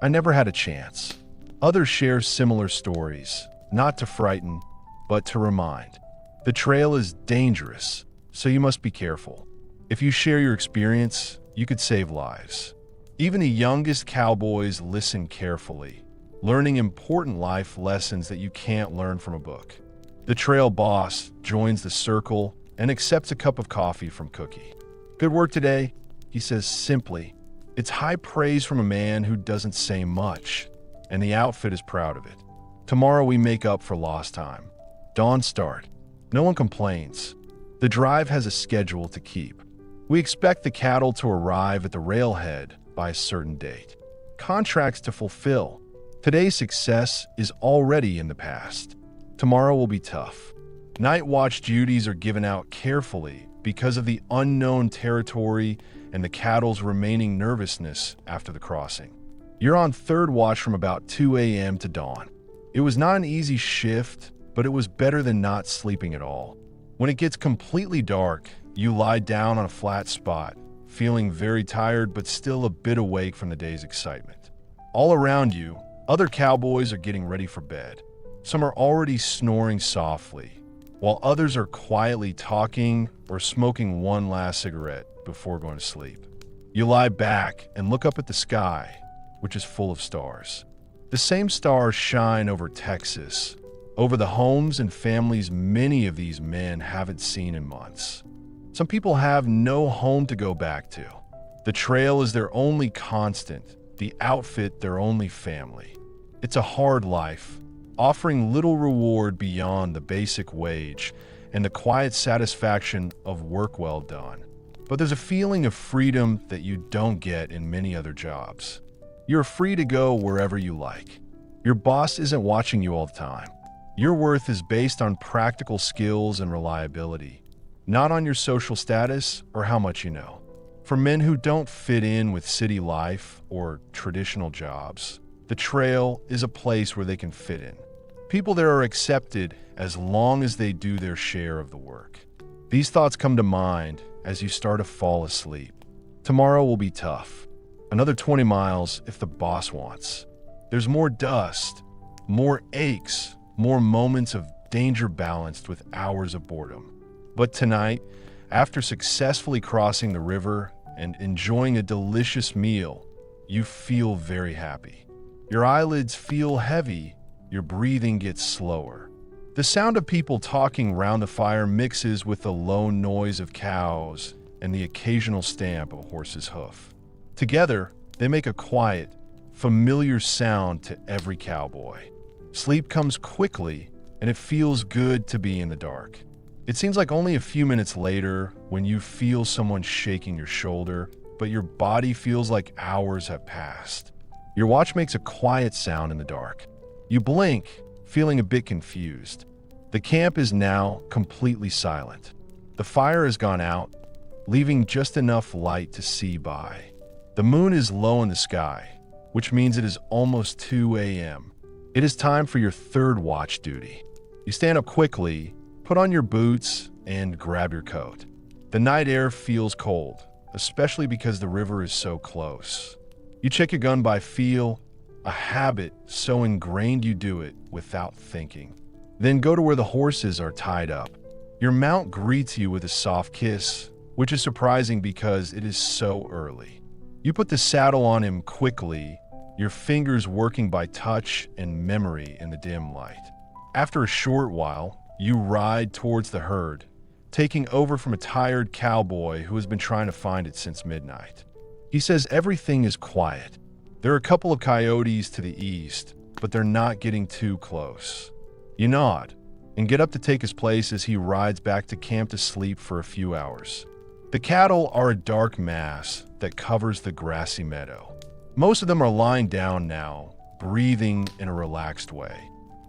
I never had a chance. Others share similar stories, not to frighten, but to remind. The trail is dangerous, so you must be careful. If you share your experience, you could save lives. Even the youngest cowboys listen carefully, learning important life lessons that you can't learn from a book. The trail boss joins the circle and accepts a cup of coffee from Cookie. "Good work today," he says simply. It's high praise from a man who doesn't say much, and the outfit is proud of it. Tomorrow we make up for lost time. Dawn start. No one complains. The drive has a schedule to keep. We expect the cattle to arrive at the railhead by a certain date. Contracts to fulfill. Today's success is already in the past. Tomorrow will be tough. Night watch duties are given out carefully because of the unknown territory and the cattle's remaining nervousness after the crossing. You're on third watch from about 2 a.m. to dawn. It was not an easy shift, but it was better than not sleeping at all. When it gets completely dark, you lie down on a flat spot, feeling very tired but still a bit awake from the day's excitement. All around you, other cowboys are getting ready for bed. Some are already snoring softly, while others are quietly talking or smoking one last cigarette before going to sleep. You lie back and look up at the sky, which is full of stars. The same stars shine over Texas, over the homes and families many of these men haven't seen in months. Some people have no home to go back to. The trail is their only constant, the outfit their only family. It's a hard life, offering little reward beyond the basic wage and the quiet satisfaction of work well done. But there's a feeling of freedom that you don't get in many other jobs. You're free to go wherever you like. Your boss isn't watching you all the time. Your worth is based on practical skills and reliability, not on your social status or how much you know. For men who don't fit in with city life or traditional jobs, the trail is a place where they can fit in. People there are accepted as long as they do their share of the work. These thoughts come to mind as you start to fall asleep. Tomorrow will be tough. Another 20 miles if the boss wants. There's more dust, more aches, more moments of danger balanced with hours of boredom. But tonight, after successfully crossing the river and enjoying a delicious meal, you feel very happy. Your eyelids feel heavy, your breathing gets slower. The sound of people talking round the fire mixes with the low noise of cows and the occasional stamp of a horse's hoof. Together, they make a quiet, familiar sound to every cowboy. Sleep comes quickly, and it feels good to be in the dark. It seems like only a few minutes later when you feel someone shaking your shoulder, but your body feels like hours have passed. Your watch makes a quiet sound in the dark. You blink, feeling a bit confused. The camp is now completely silent. The fire has gone out, leaving just enough light to see by. The moon is low in the sky, which means it is almost 2 a.m. It is time for your third watch duty. You stand up quickly, put on your boots, and grab your coat. The night air feels cold, especially because the river is so close. You check your gun by feel, a habit so ingrained you do it without thinking. Then go to where the horses are tied up. Your mount greets you with a soft kiss, which is surprising because it is so early. You put the saddle on him quickly, your fingers working by touch and memory in the dim light. After a short while, you ride towards the herd, taking over from a tired cowboy who has been trying to find it since midnight. He says everything is quiet. There are a couple of coyotes to the east, but they're not getting too close. You nod and get up to take his place as he rides back to camp to sleep for a few hours. The cattle are a dark mass that covers the grassy meadow. Most of them are lying down now, breathing in a relaxed way.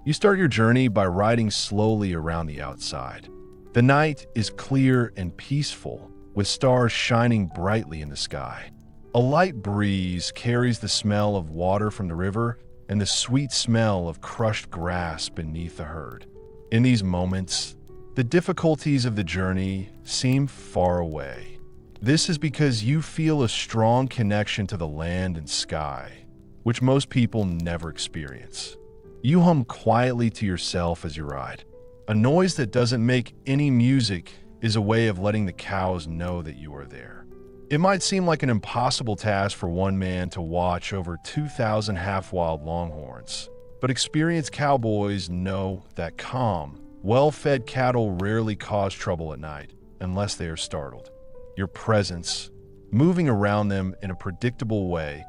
You start your journey by riding slowly around the outside. The night is clear and peaceful, with stars shining brightly in the sky. A light breeze carries the smell of water from the river and the sweet smell of crushed grass beneath the herd. In these moments, the difficulties of the journey seem far away. This is because you feel a strong connection to the land and sky, which most people never experience. You hum quietly to yourself as you ride, a noise that doesn't make any music, is a way of letting the cows know that you are there. It might seem like an impossible task for one man to watch over 2,000 half-wild longhorns, but experienced cowboys know that calm, well-fed cattle rarely cause trouble at night unless they are startled. Your presence, moving around them in a predictable way,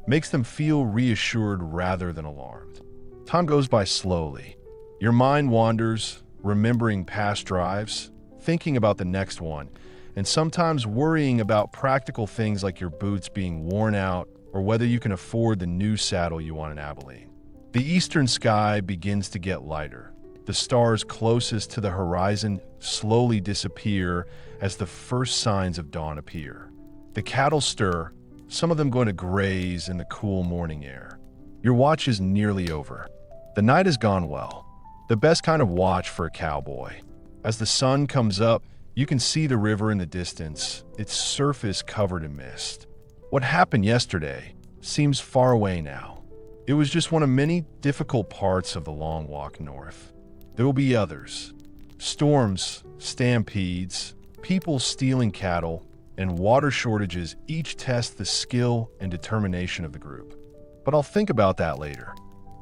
makes them feel reassured rather than alarmed. Time goes by slowly. Your mind wanders, remembering past drives, thinking about the next one, and sometimes worrying about practical things like your boots being worn out or whether you can afford the new saddle you want in Abilene. The eastern sky begins to get lighter. The stars closest to the horizon slowly disappear as the first signs of dawn appear. The cattle stir, some of them going to graze in the cool morning air. Your watch is nearly over. The night has gone well, the best kind of watch for a cowboy. As the sun comes up, you can see the river in the distance, its surface covered in mist. What happened yesterday seems far away now. It was just one of many difficult parts of the long walk north. There will be others. Storms, stampedes, people stealing cattle, and water shortages each test the skill and determination of the group. But I'll think about that later.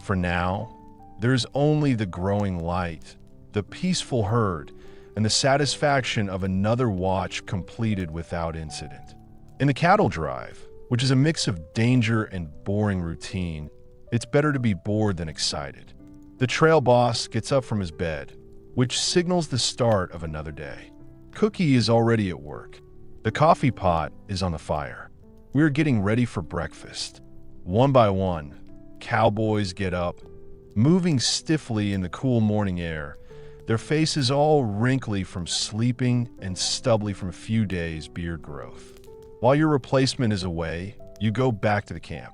For now, there's only the growing light, the peaceful herd, and the satisfaction of another watch completed without incident. In the cattle drive, which is a mix of danger and boring routine, it's better to be bored than excited. The trail boss gets up from his bed, which signals the start of another day. Cookie is already at work. The coffee pot is on the fire. We're getting ready for breakfast. One by one, cowboys get up, moving stiffly in the cool morning air, their faces all wrinkly from sleeping and stubbly from a few days' beard growth. While your replacement is away, you go back to the camp.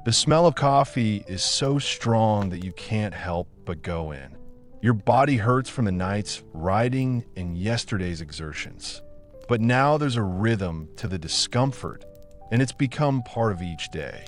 The smell of coffee is so strong that you can't help but go in. Your body hurts from the night's riding and yesterday's exertions. But now there's a rhythm to the discomfort, and it's become part of each day.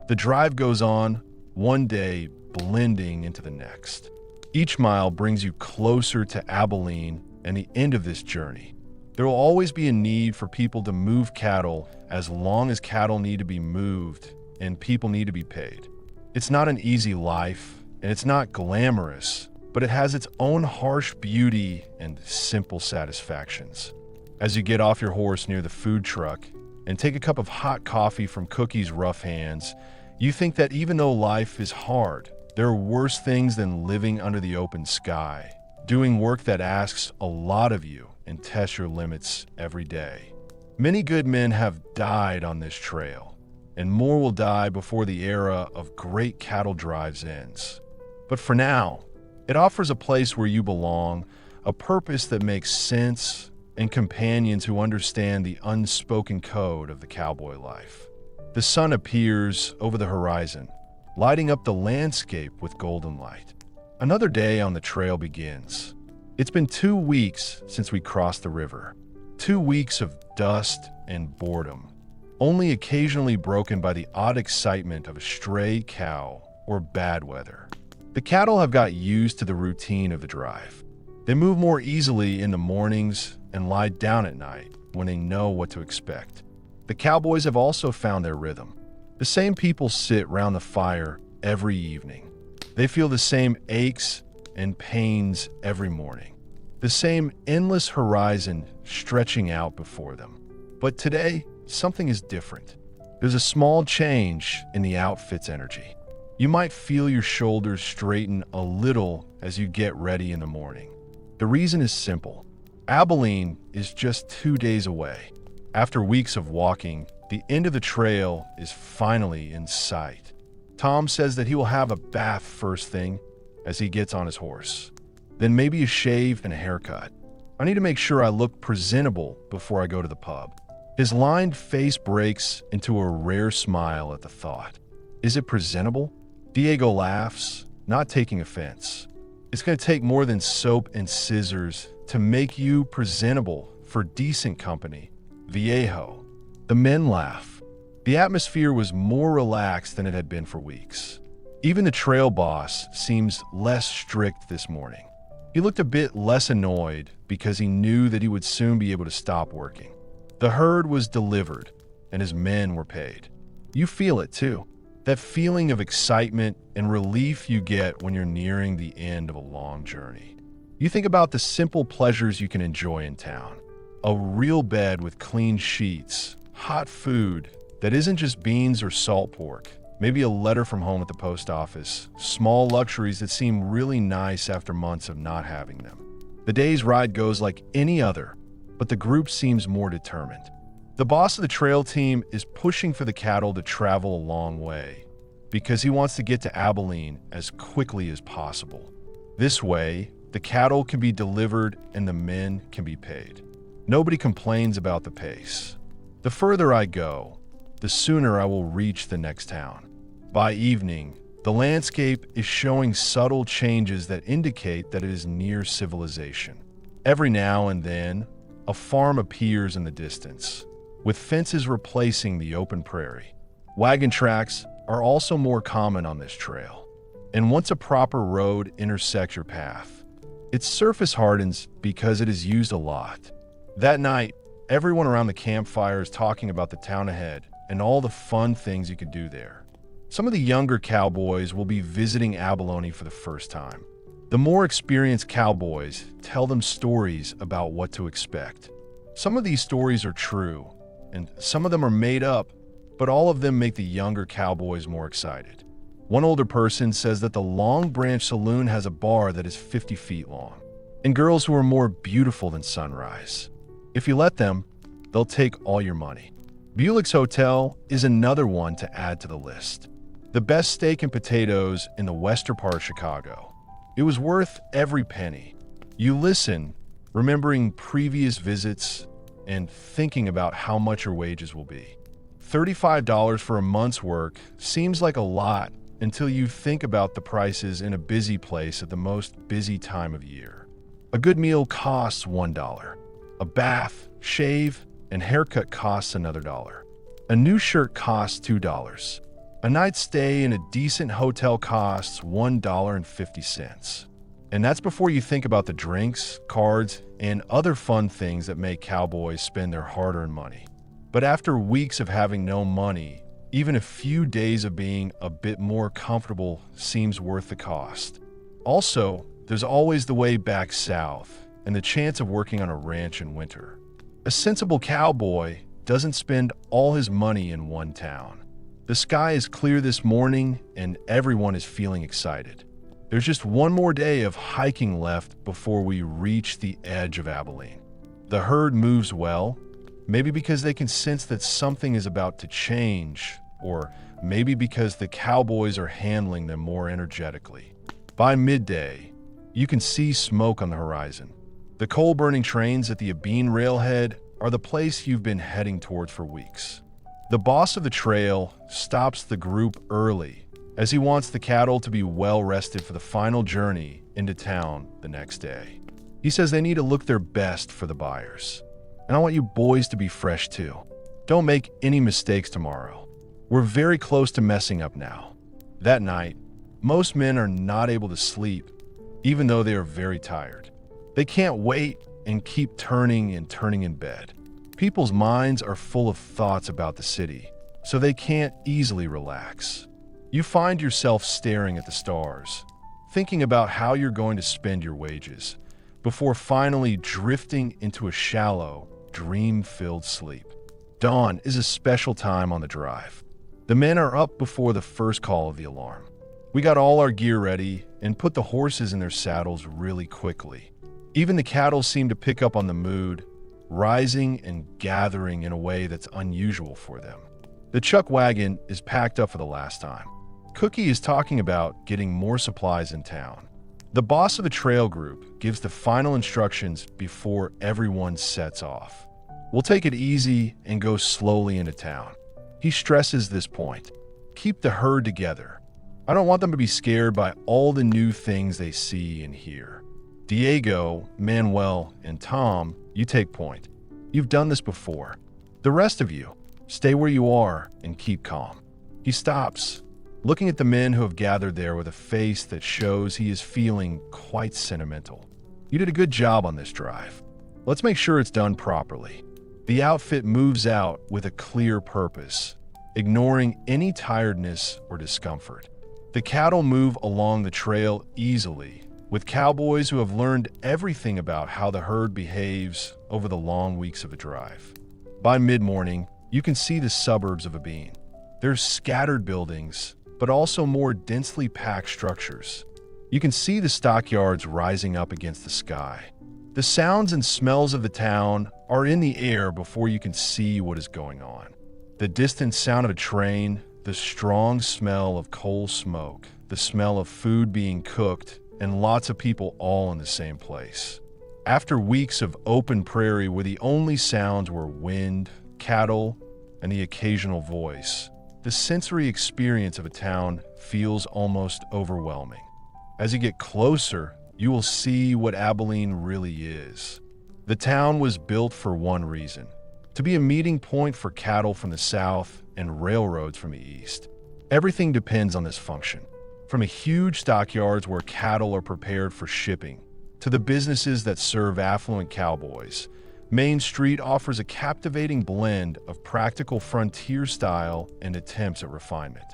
The drive goes on, one day blending into the next. Each mile brings you closer to Abilene and the end of this journey. There will always be a need for people to move cattle as long as cattle need to be moved and people need to be paid. It's not an easy life, and it's not glamorous, but it has its own harsh beauty and simple satisfactions. As you get off your horse near the food truck and take a cup of hot coffee from Cookie's rough hands, you think that even though life is hard, there are worse things than living under the open sky, doing work that asks a lot of you and tests your limits every day. Many good men have died on this trail, and more will die before the era of great cattle drives ends. But for now, it offers a place where you belong, a purpose that makes sense, and companions who understand the unspoken code of the cowboy life. The sun appears over the horizon, lighting up the landscape with golden light. Another day on the trail begins. It's been 2 weeks since we crossed the river. 2 weeks of dust and boredom, only occasionally broken by the odd excitement of a stray cow or bad weather. The cattle have got used to the routine of the drive. They move more easily in the mornings and lie down at night when they know what to expect. The cowboys have also found their rhythm. The same people sit round the fire every evening. They feel the same aches and pains every morning. The same endless horizon stretching out before them. But today, something is different. There's a small change in the outfit's energy. You might feel your shoulders straighten a little as you get ready in the morning. The reason is simple. Abilene is just 2 days away. After weeks of walking, the end of the trail is finally in sight. Tom says that he will have a bath first thing as he gets on his horse. Then maybe a shave and a haircut. I need to make sure I look presentable before I go to the pub. His lined face breaks into a rare smile at the thought. Is it presentable? Diego laughs, not taking offense. It's going to take more than soap and scissors to make you presentable for decent company. Viejo. The men laugh. The atmosphere was more relaxed than it had been for weeks. Even the trail boss seems less strict this morning. He looked a bit less annoyed because he knew that he would soon be able to stop working. The herd was delivered, and his men were paid. You feel it too. That feeling of excitement and relief you get when you're nearing the end of a long journey. You think about the simple pleasures you can enjoy in town. A real bed with clean sheets, hot food that isn't just beans or salt pork, maybe a letter from home at the post office, small luxuries that seem really nice after months of not having them. The day's ride goes like any other, but the group seems more determined. The boss of the trail team is pushing for the cattle to travel a long way because he wants to get to Abilene as quickly as possible. This way, the cattle can be delivered and the men can be paid. Nobody complains about the pace. The further I go, the sooner I will reach the next town. By evening, the landscape is showing subtle changes that indicate that it is near civilization. Every now and then, a farm appears in the distance, with fences replacing the open prairie. Wagon tracks are also more common on this trail, and once a proper road intersects your path, its surface hardens because it is used a lot. That night, everyone around the campfire is talking about the town ahead and all the fun things you could do there. Some of the younger cowboys will be visiting Abilene for the first time. The more experienced cowboys tell them stories about what to expect. Some of these stories are true, and some of them are made up, but all of them make the younger cowboys more excited. One older person says that the Long Branch Saloon has a bar that is 50 feet long, and girls who are more beautiful than sunrise. If you let them, they'll take all your money. Bulick's Hotel is another one to add to the list. The best steak and potatoes in the western part of Chicago. It was worth every penny. You listen, remembering previous visits and thinking about how much your wages will be. $35 for a month's work seems like a lot until you think about the prices in a busy place at the most busy time of year. A good meal costs $1. A bath, shave, and haircut costs another $1. A new shirt costs $2. A night's stay in a decent hotel costs $1.50. And that's before you think about the drinks, cards, and other fun things that make cowboys spend their hard-earned money. But after weeks of having no money, even a few days of being a bit more comfortable seems worth the cost. Also, there's always the way back south and the chance of working on a ranch in winter. A sensible cowboy doesn't spend all his money in one town. The sky is clear this morning and everyone is feeling excited. There's just one more day of hiking left before we reach the edge of Abilene. The herd moves well, maybe because they can sense that something is about to change, or maybe because the cowboys are handling them more energetically. By midday, you can see smoke on the horizon. The coal-burning trains at the Abilene railhead are the place you've been heading towards for weeks. The boss of the trail stops the group early as he wants the cattle to be well rested for the final journey into town the next day. He says they need to look their best for the buyers. And I want you boys to be fresh too. Don't make any mistakes tomorrow. We're very close to messing up now. That night, most men are not able to sleep, even though they are very tired. They can't wait and keep turning and turning in bed. People's minds are full of thoughts about the city, so they can't easily relax. You find yourself staring at the stars, thinking about how you're going to spend your wages, before finally drifting into a shallow, dream-filled sleep. Dawn is a special time on the drive. The men are up before the first call of the alarm. We got all our gear ready and put the horses in their saddles really quickly. Even the cattle seem to pick up on the mood, rising and gathering in a way that's unusual for them. The chuck wagon is packed up for the last time. Cookie is talking about getting more supplies in town. The boss of the trail group gives the final instructions before everyone sets off. We'll take it easy and go slowly into town. He stresses this point. Keep the herd together. I don't want them to be scared by all the new things they see and hear. Diego, Manuel, and Tom, you take point. You've done this before. The rest of you, stay where you are and keep calm. He stops, looking at the men who have gathered there with a face that shows he is feeling quite sentimental. You did a good job on this drive. Let's make sure it's done properly." The outfit moves out with a clear purpose, ignoring any tiredness or discomfort. The cattle move along the trail easily, with cowboys who have learned everything about how the herd behaves over the long weeks of a drive. By mid-morning, you can see the suburbs of Abine. There's scattered buildings, but also more densely packed structures. You can see the stockyards rising up against the sky. The sounds and smells of the town are in the air before you can see what is going on. The distant sound of a train, the strong smell of coal smoke, the smell of food being cooked, and lots of people all in the same place. After weeks of open prairie where the only sounds were wind, cattle, and the occasional voice, the sensory experience of a town feels almost overwhelming. As you get closer, you will see what Abilene really is. The town was built for one reason: to be a meeting point for cattle from the south and railroads from the east. Everything depends on this function, from a huge stockyards where cattle are prepared for shipping, to the businesses that serve affluent cowboys. Main Street offers a captivating blend of practical frontier style and attempts at refinement.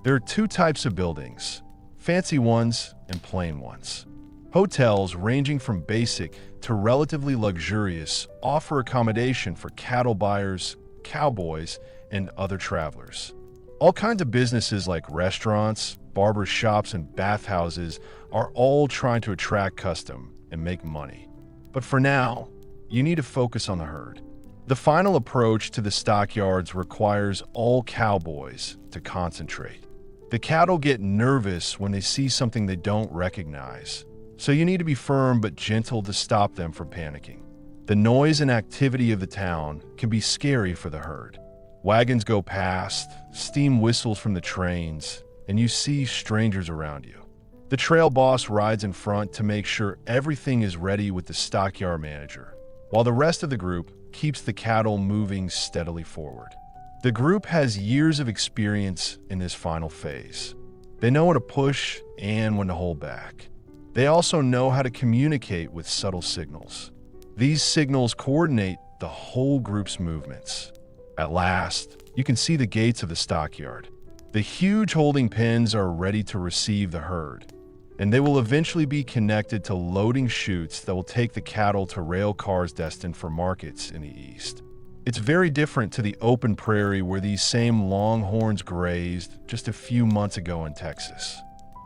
There are two types of buildings: fancy ones and plain ones. Hotels ranging from basic to relatively luxurious offer accommodation for cattle buyers, cowboys, and other travelers. All kinds of businesses like restaurants, barber shops, and bathhouses are all trying to attract custom and make money. But for now, you need to focus on the herd. The final approach to the stockyards requires all cowboys to concentrate. The cattle get nervous when they see something they don't recognize, so you need to be firm but gentle to stop them from panicking. The noise and activity of the town can be scary for the herd. Wagons go past, steam whistles from the trains, and you see strangers around you. The trail boss rides in front to make sure everything is ready with the stockyard manager, while the rest of the group keeps the cattle moving steadily forward. The group has years of experience in this final phase. They know when to push and when to hold back. They also know how to communicate with subtle signals. These signals coordinate the whole group's movements. At last, you can see the gates of the stockyard. The huge holding pens are ready to receive the herd, and they will eventually be connected to loading chutes that will take the cattle to rail cars destined for markets in the east. It's very different to the open prairie where these same longhorns grazed just a few months ago in Texas.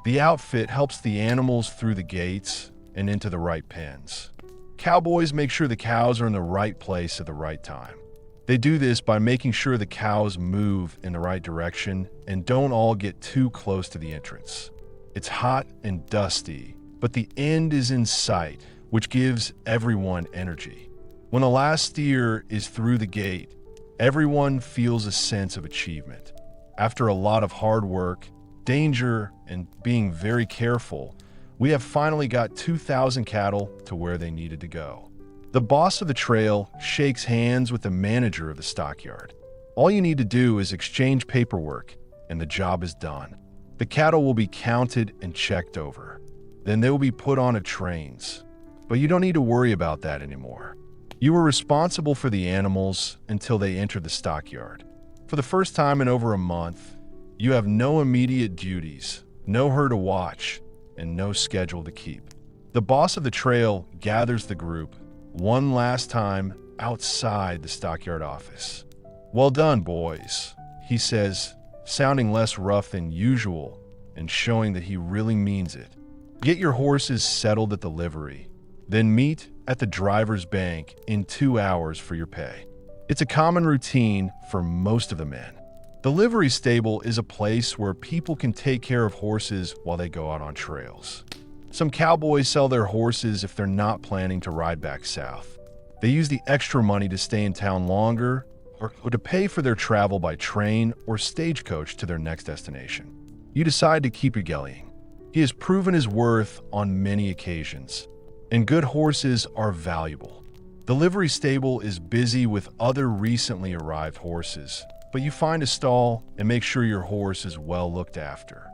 The outfit helps the animals through the gates and into the right pens. Cowboys make sure the cows are in the right place at the right time. They do this by making sure the cows move in the right direction and don't all get too close to the entrance. It's hot and dusty, but the end is in sight, which gives everyone energy. When the last steer is through the gate, everyone feels a sense of achievement. After a lot of hard work, danger, and being very careful, we have finally got 2,000 cattle to where they needed to go. The boss of the trail shakes hands with the manager of the stockyard. All you need to do is exchange paperwork, and the job is done. The cattle will be counted and checked over. Then they will be put onto trains. But you don't need to worry about that anymore. You were responsible for the animals until they entered the stockyard. For the first time in over a month, you have no immediate duties, no herd to watch, and no schedule to keep. The boss of the trail gathers the group one last time outside the stockyard office. "Well done, boys," he says, sounding less rough than usual and showing that he really means it. "Get your horses settled at the livery, then meet at the driver's bank in 2 hours for your pay." It's a common routine for most of the men. The livery stable is a place where people can take care of horses while they go out on trails. Some cowboys sell their horses if they're not planning to ride back south. They use the extra money to stay in town longer or to pay for their travel by train or stagecoach to their next destination. You decide to keep Gelling. He has proven his worth on many occasions, and good horses are valuable. The livery stable is busy with other recently arrived horses, but you find a stall and make sure your horse is well looked after.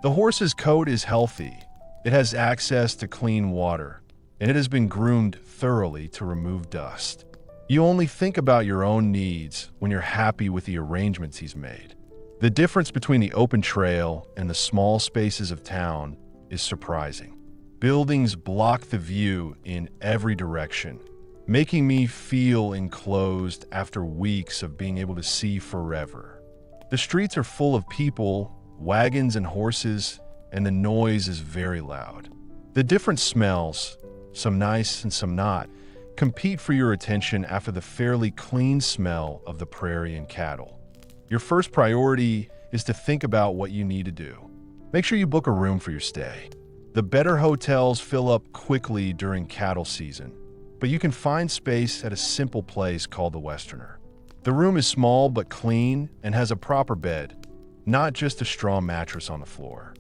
The horse's coat is healthy. It has access to clean water, and it has been groomed thoroughly to remove dust. You only think about your own needs when you're happy with the arrangements he's made. The difference between the open trail and the small spaces of town is surprising. Buildings block the view in every direction, making me feel enclosed after weeks of being able to see forever. The streets are full of people, wagons and horses, and the noise is very loud. The different smells, some nice and some not, compete for your attention after the fairly clean smell of the prairie and cattle. Your first priority is to think about what you need to do. Make sure you book a room for your stay. The better hotels fill up quickly during cattle season, but you can find space at a simple place called the Westerner. The room is small but clean and has a proper bed, not just a straw mattress on the floor.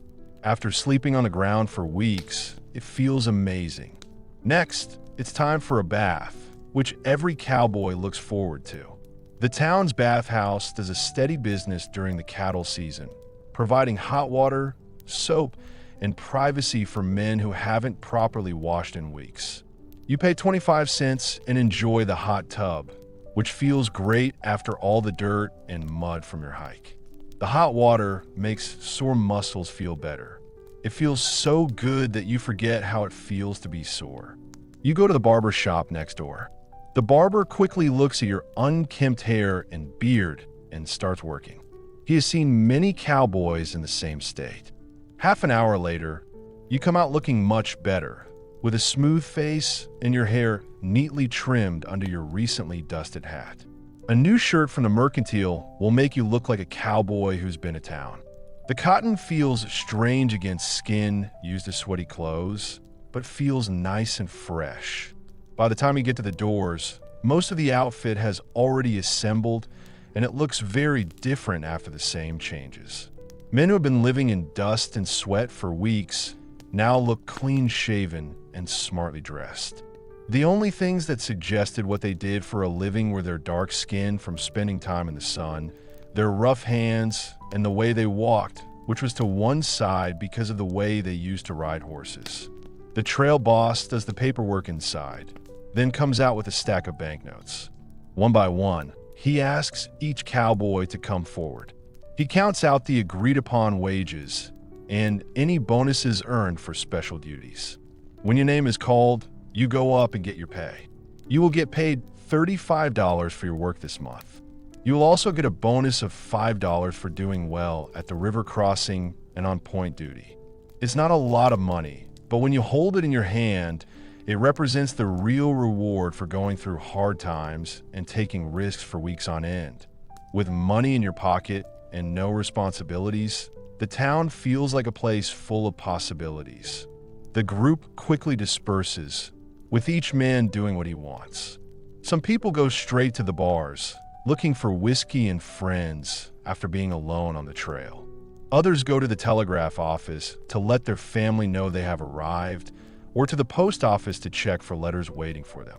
After sleeping on the ground for weeks, it feels amazing. Next, it's time for a bath, which every cowboy looks forward to. The town's bathhouse does a steady business during the cattle season, providing hot water, soap, and privacy for men who haven't properly washed in weeks. You pay 25 cents and enjoy the hot tub, which feels great after all the dirt and mud from your hike. The hot water makes sore muscles feel better. It feels so good that you forget how it feels to be sore. You go to the barber shop next door. The barber quickly looks at your unkempt hair and beard and starts working. He has seen many cowboys in the same state. Half an hour later, you come out looking much better, with a smooth face and your hair neatly trimmed under your recently dusted hat. A new shirt from the mercantile will make you look like a cowboy who's been to town. The cotton feels strange against skin used as sweaty clothes, but feels nice and fresh. By the time you get to the doors, most of the outfit has already assembled, and it looks very different after the same changes. Men who have been living in dust and sweat for weeks now look clean-shaven and smartly dressed. The only things that suggested what they did for a living were their dark skin from spending time in the sun, their rough hands, and the way they walked, which was to one side because of the way they used to ride horses. The trail boss does the paperwork inside, then comes out with a stack of banknotes. One by one, he asks each cowboy to come forward. He counts out the agreed-upon wages and any bonuses earned for special duties. When your name is called, you go up and get your pay. You will get paid $35 for your work this month. You will also get a bonus of $5 for doing well at the river crossing and on point duty. It's not a lot of money, but when you hold it in your hand, it represents the real reward for going through hard times and taking risks for weeks on end. With money in your pocket and no responsibilities, the town feels like a place full of possibilities. The group quickly disperses, with each man doing what he wants. Some people go straight to the bars, looking for whiskey and friends after being alone on the trail. Others go to the telegraph office to let their family know they have arrived, or to the post office to check for letters waiting for them.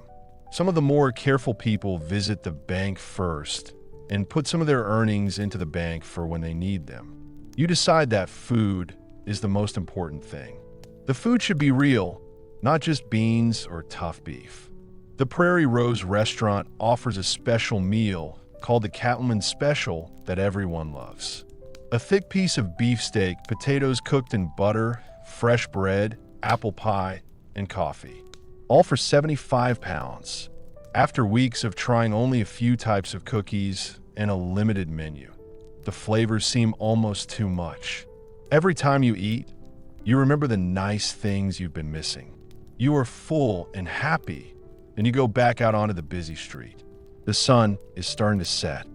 Some of the more careful people visit the bank first and put some of their earnings into the bank for when they need them. You decide that food is the most important thing. The food should be real, not just beans or tough beef. The Prairie Rose restaurant offers a special meal called the Cattleman's Special that everyone loves. A thick piece of beefsteak, potatoes cooked in butter, fresh bread, apple pie, and coffee, all for 75 pounds. After weeks of trying only a few types of cookies and a limited menu, the flavors seem almost too much. Every time you eat, you remember the nice things you've been missing. You are full and happy, and you go back out onto the busy street. The sun is starting to set,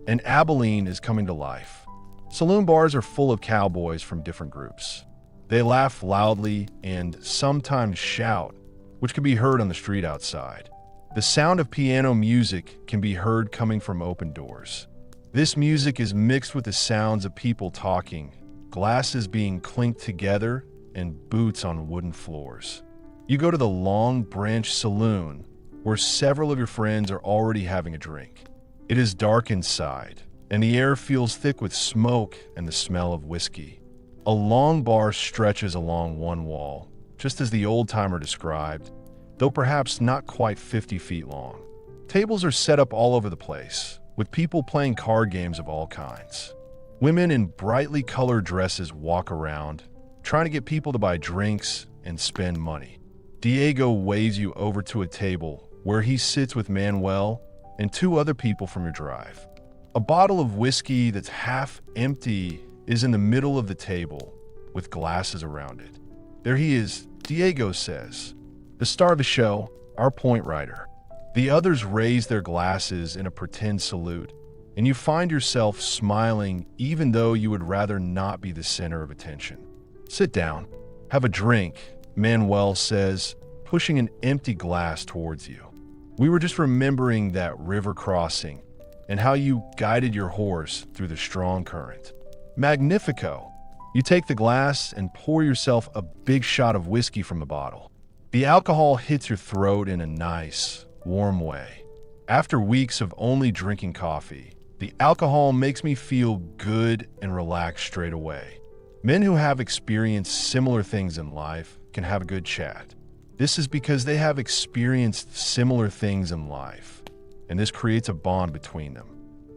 and Abilene is coming to life. Saloon bars are full of cowboys from different groups. They laugh loudly and sometimes shout, which can be heard on the street outside. The sound of piano music can be heard coming from open doors. This music is mixed with the sounds of people talking, glasses being clinked together, and boots on wooden floors. You go to the Long Branch Saloon, where several of your friends are already having a drink. It is dark inside, and the air feels thick with smoke and the smell of whiskey. A long bar stretches along one wall, just as the old-timer described, though perhaps not quite 50 feet long. Tables are set up all over the place, with people playing card games of all kinds. Women in brightly colored dresses walk around, trying to get people to buy drinks and spend money. Diego waves you over to a table where he sits with Manuel and two other people from your drive. A bottle of whiskey that's half empty is in the middle of the table, with glasses around it. There he is, Diego says, the star of the show, our point rider. The others raise their glasses in a pretend salute, and you find yourself smiling even though you would rather not be the center of attention. Sit down. Have a drink, Manuel says, pushing an empty glass towards you. We were just remembering that river crossing and how you guided your horse through the strong current. Magnifico! You take the glass and pour yourself a big shot of whiskey from the bottle. The alcohol hits your throat in a nice, warm way. After weeks of only drinking coffee, the alcohol makes me feel good and relaxed straight away. Men who have experienced similar things in life can have a good chat. This is because they have experienced similar things in life, and this creates a bond between them.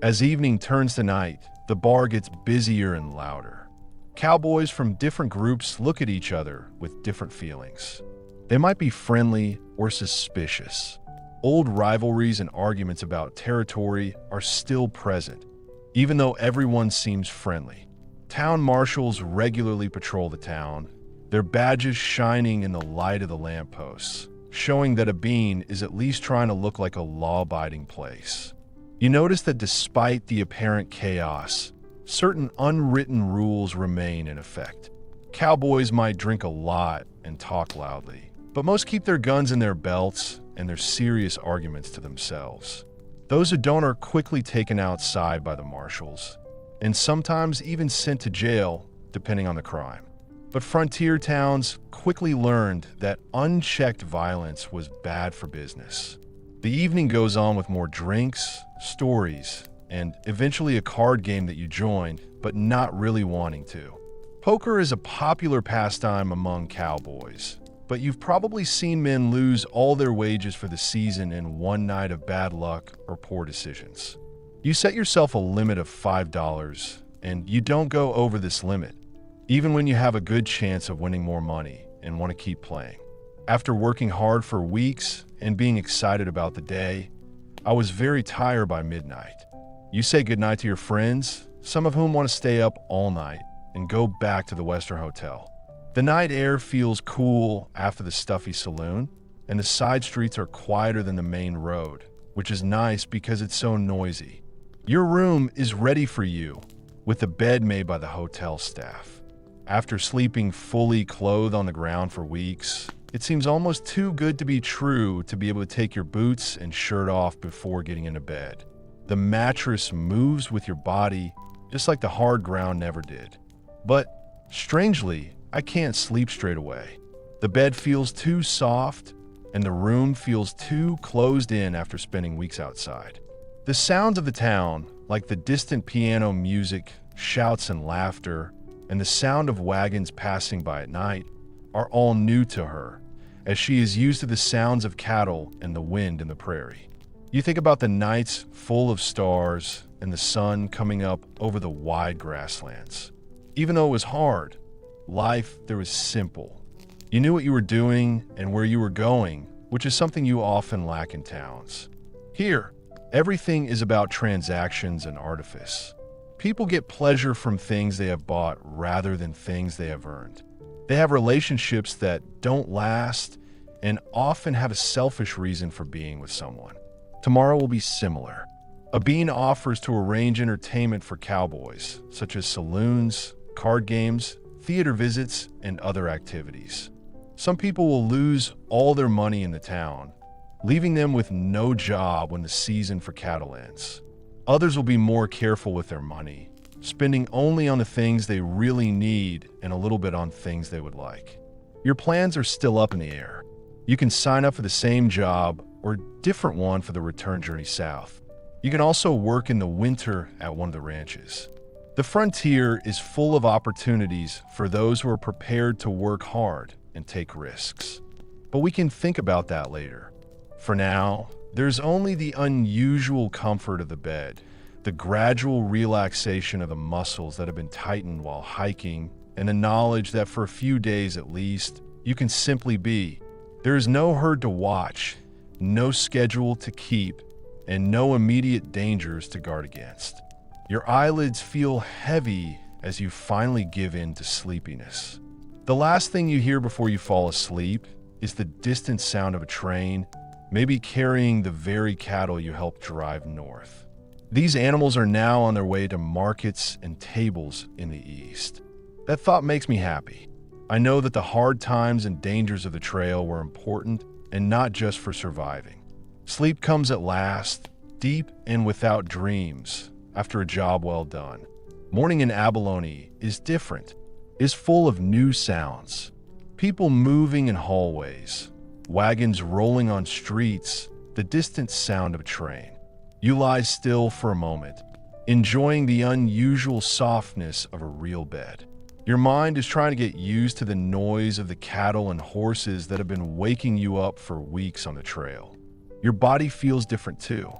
As evening turns to night, the bar gets busier and louder. Cowboys from different groups look at each other with different feelings. They might be friendly or suspicious. Old rivalries and arguments about territory are still present, even though everyone seems friendly. Town marshals regularly patrol the town, their badges shining in the light of the lampposts, showing that Abin is at least trying to look like a law-abiding place. You notice that despite the apparent chaos, certain unwritten rules remain in effect. Cowboys might drink a lot and talk loudly, but most keep their guns in their belts and their serious arguments to themselves. Those who don't are quickly taken outside by the marshals, and sometimes even sent to jail, depending on the crime. But frontier towns quickly learned that unchecked violence was bad for business. The evening goes on with more drinks, stories, and eventually a card game that you joined, but not really wanting to. Poker is a popular pastime among cowboys, but you've probably seen men lose all their wages for the season in one night of bad luck or poor decisions. You set yourself a limit of $5, and you don't go over this limit, even when you have a good chance of winning more money and want to keep playing. After working hard for weeks and being excited about the day, I was very tired by midnight. You say goodnight to your friends, some of whom want to stay up all night, and go back to the Western Hotel. The night air feels cool after the stuffy saloon, and the side streets are quieter than the main road, which is nice because it's so noisy. Your room is ready for you, with the bed made by the hotel staff. After sleeping fully clothed on the ground for weeks, it seems almost too good to be true to be able to take your boots and shirt off before getting into bed. The mattress moves with your body just like the hard ground never did. But, strangely, I can't sleep straight away. The bed feels too soft, and the room feels too closed in after spending weeks outside. The sounds of the town, like the distant piano music, shouts and laughter, and the sound of wagons passing by at night, are all new to her, as she is used to the sounds of cattle and the wind in the prairie. You think about the nights full of stars and the sun coming up over the wide grasslands. Even though it was hard, life there was simple. You knew what you were doing and where you were going, which is something you often lack in towns. Here, everything is about transactions and artifice. People get pleasure from things they have bought rather than things they have earned. They have relationships that don't last and often have a selfish reason for being with someone. Tomorrow will be similar. Abin offers to arrange entertainment for cowboys, such as saloons, card games, theater visits, and other activities. Some people will lose all their money in the town, leaving them with no job when the season for cattle ends. Others will be more careful with their money, spending only on the things they really need and a little bit on things they would like. Your plans are still up in the air. You can sign up for the same job or different one for the return journey south. You can also work in the winter at one of the ranches. The frontier is full of opportunities for those who are prepared to work hard and take risks. but we can think about that later. For now, there's only the unusual comfort of the bed, the gradual relaxation of the muscles that have been tightened while hiking, and the knowledge that for a few days at least, you can simply be. There is no herd to watch, no schedule to keep, and no immediate dangers to guard against. Your eyelids feel heavy as you finally give in to sleepiness. The last thing you hear before you fall asleep is the distant sound of a train, maybe carrying the very cattle you helped drive north. These animals are now on their way to markets and tables in the east. That thought makes me happy. I know that the hard times and dangers of the trail were important and not just for surviving. Sleep comes at last, deep and without dreams, after a job well done. Morning in abalone is different, is full of new sounds. People moving in hallways, wagons rolling on streets, the distant sound of a train. You lie still for a moment, enjoying the unusual softness of a real bed. Your mind is trying to get used to the noise of the cattle and horses that have been waking you up for weeks on the trail. Your body feels different too.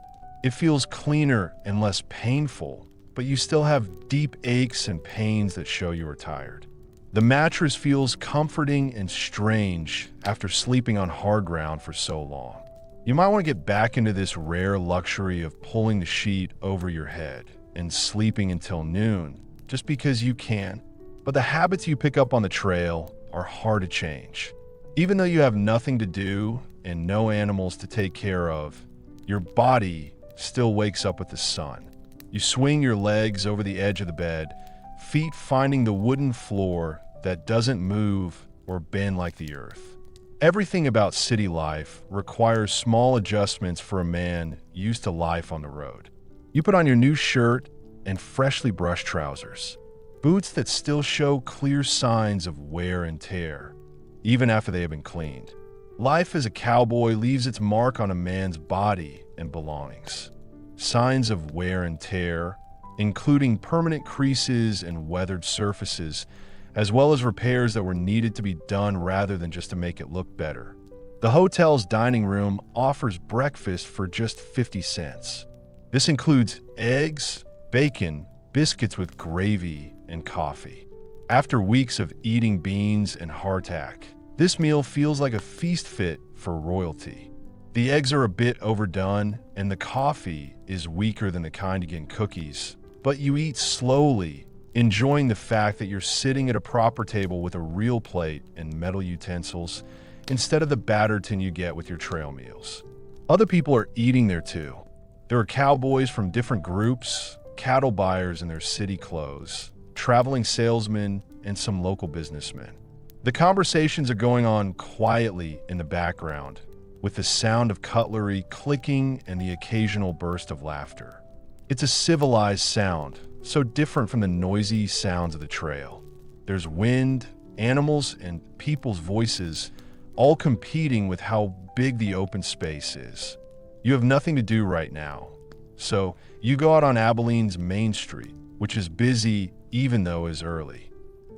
It feels cleaner and less painful, but you still have deep aches and pains that show you are tired. The mattress feels comforting and strange after sleeping on hard ground for so long. You might want to get back into this rare luxury of pulling the sheet over your head and sleeping until noon, just because you can. But the habits you pick up on the trail are hard to change. Even though you have nothing to do and no animals to take care of, your body still wakes up with the sun. You swing your legs over the edge of the bed, feet finding the wooden floor that doesn't move or bend like the earth. Everything about city life requires small adjustments for a man used to life on the road. You put on your new shirt and freshly brushed trousers, boots that still show clear signs of wear and tear, even after they have been cleaned. Life as a cowboy leaves its mark on a man's body and belongings. Signs of wear and tear, including permanent creases and weathered surfaces, as well as repairs that were needed to be done rather than just to make it look better. The hotel's dining room offers breakfast for just 50 cents. This includes eggs, bacon, biscuits with gravy, and coffee. After weeks of eating beans and hardtack, this meal feels like a feast fit for royalty. The eggs are a bit overdone, and the coffee is weaker than the kind you get in cookies, but you eat slowly, enjoying the fact that you're sitting at a proper table with a real plate and metal utensils instead of the batter tin you get with your trail meals. Other people are eating there too. There are cowboys from different groups, cattle buyers in their city clothes, traveling salesmen, and some local businessmen. The conversations are going on quietly in the background, with the sound of cutlery clicking and the occasional burst of laughter. It's a civilized sound, so different from the noisy sounds of the trail. There's wind, animals, and people's voices, all competing with how big the open space is. You have nothing to do right now, so you go out on Abilene's Main Street, which is busy even though it's early.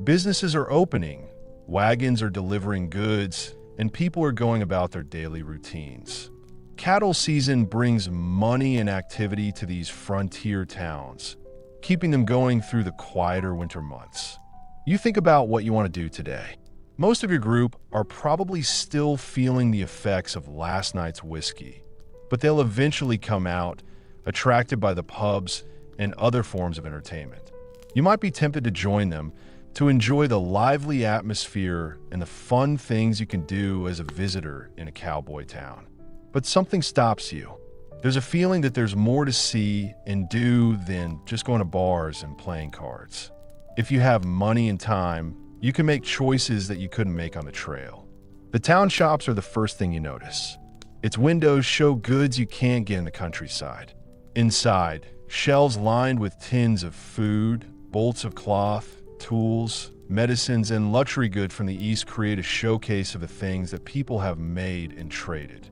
Businesses are opening, wagons are delivering goods, and people are going about their daily routines. Cattle season brings money and activity to these frontier towns, keeping them going through the quieter winter months. You think about what you want to do today. Most of your group are probably still feeling the effects of last night's whiskey, but they'll eventually come out, attracted by the pubs and other forms of entertainment. You might be tempted to join them to enjoy the lively atmosphere and the fun things you can do as a visitor in a cowboy town. But something stops you. There's a feeling that there's more to see and do than just going to bars and playing cards. If you have money and time, you can make choices that you couldn't make on the trail. The town shops are the first thing you notice. Its windows show goods you can't get in the countryside. Inside, shelves lined with tins of food, bolts of cloth, tools, medicines, and luxury goods from the East create a showcase of the things that people have made and traded.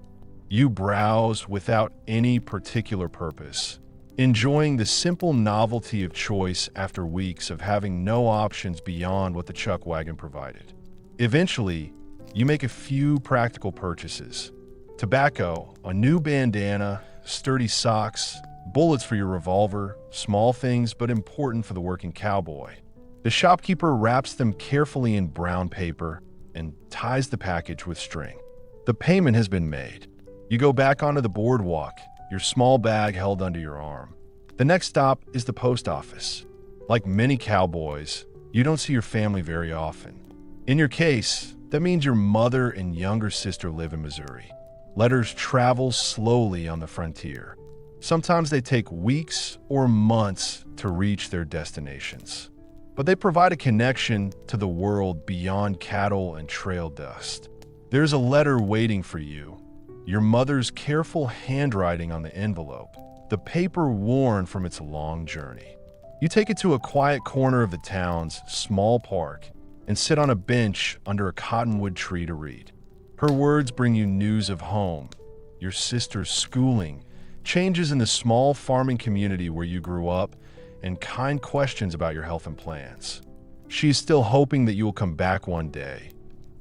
You browse without any particular purpose, enjoying the simple novelty of choice after weeks of having no options beyond what the chuck wagon provided. Eventually, you make a few practical purchases. Tobacco, a new bandana, sturdy socks, bullets for your revolver, small things but important for the working cowboy. The shopkeeper wraps them carefully in brown paper and ties the package with string. The payment has been made. You go back onto the boardwalk, your small bag held under your arm. The next stop is the post office. Like many cowboys, you don't see your family very often. In your case, that means your mother and younger sister live in Missouri. Letters travel slowly on the frontier. Sometimes they take weeks or months to reach their destinations. But they provide a connection to the world beyond cattle and trail dust. There's a letter waiting for you, your mother's careful handwriting on the envelope, the paper worn from its long journey. You take it to a quiet corner of the town's small park and sit on a bench under a cottonwood tree to read. Her words bring you news of home, your sister's schooling, changes in the small farming community where you grew up, and kind questions about your health and plans. She's still hoping that you will come back one day,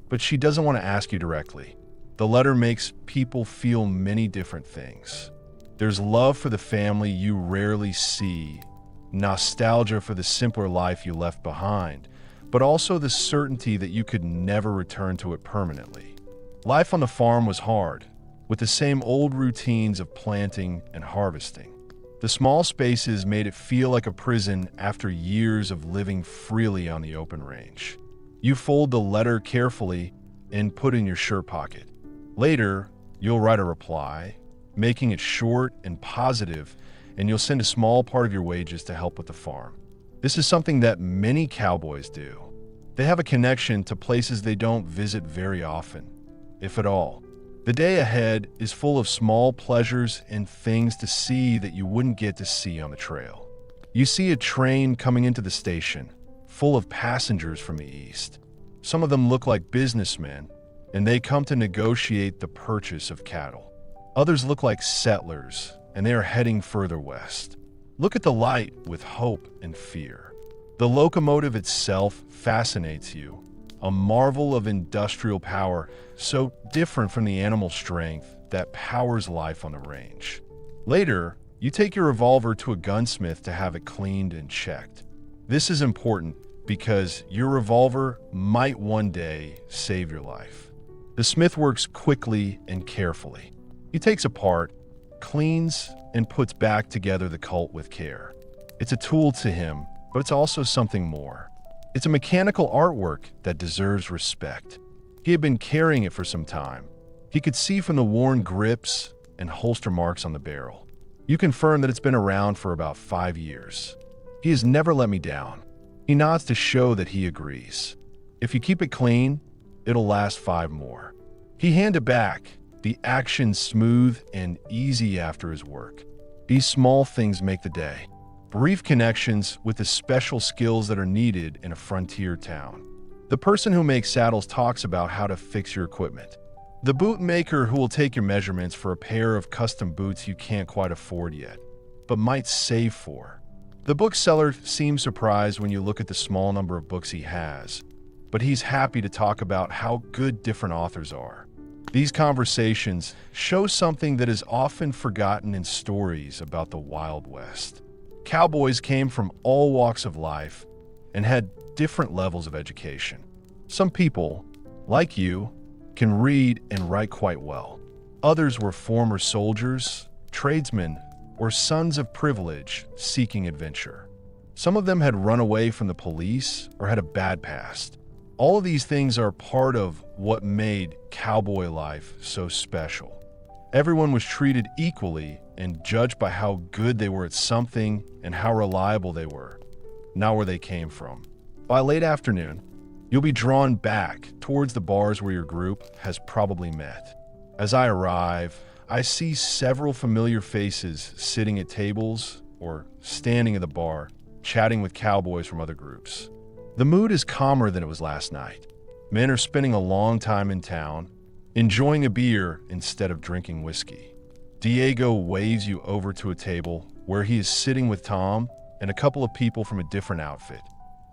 but she doesn't want to ask you directly. The letter makes people feel many different things. There's love for the family you rarely see, nostalgia for the simpler life you left behind, but also the certainty that you could never return to it permanently. Life on the farm was hard, with the same old routines of planting and harvesting. The small spaces made it feel like a prison after years of living freely on the open range. You fold the letter carefully and put in your shirt pocket. Later, you'll write a reply, making it short and positive, and you'll send a small part of your wages to help with the farm. This is something that many cowboys do. They have a connection to places they don't visit very often, if at all. The day ahead is full of small pleasures and things to see that you wouldn't get to see on the trail. You see a train coming into the station, full of passengers from the east. Some of them look like businessmen, and they come to negotiate the purchase of cattle. Others look like settlers, and they are heading further west. Look at the light with hope and fear. The locomotive itself fascinates you, a marvel of industrial power so different from the animal strength that powers life on the range. Later, you take your revolver to a gunsmith to have it cleaned and checked. This is important because your revolver might one day save your life. The smith works quickly and carefully. He takes apart, cleans, and puts back together the Colt with care. It's a tool to him, but it's also something more. It's a mechanical artwork that deserves respect. He had been carrying it for some time. He could see from the worn grips and holster marks on the barrel. You confirm that it's been around for about 5 years. He has never let me down. He nods to show that he agrees. If you keep it clean, it'll last 5 more. He handed it back, the action smooth and easy after his work. These small things make the day. Brief connections with the special skills that are needed in a frontier town. The person who makes saddles talks about how to fix your equipment. The boot maker who will take your measurements for a pair of custom boots you can't quite afford yet, but might save for. The bookseller seems surprised when you look at the small number of books he has, but he's happy to talk about how good different authors are. These conversations show something that is often forgotten in stories about the Wild West. Cowboys came from all walks of life and had different levels of education. Some people, like you, can read and write quite well. Others were former soldiers, tradesmen, or sons of privilege seeking adventure. Some of them had run away from the police or had a bad past. All of these things are part of what made cowboy life so special. Everyone was treated equally and judged by how good they were at something and how reliable they were, not where they came from. By late afternoon, you'll be drawn back towards the bars where your group has probably met. As I arrive, I see several familiar faces sitting at tables or standing at the bar, chatting with cowboys from other groups. The mood is calmer than it was last night. Men are spending a long time in town, enjoying a beer instead of drinking whiskey. Diego waves you over to a table where he is sitting with Tom and a couple of people from a different outfit.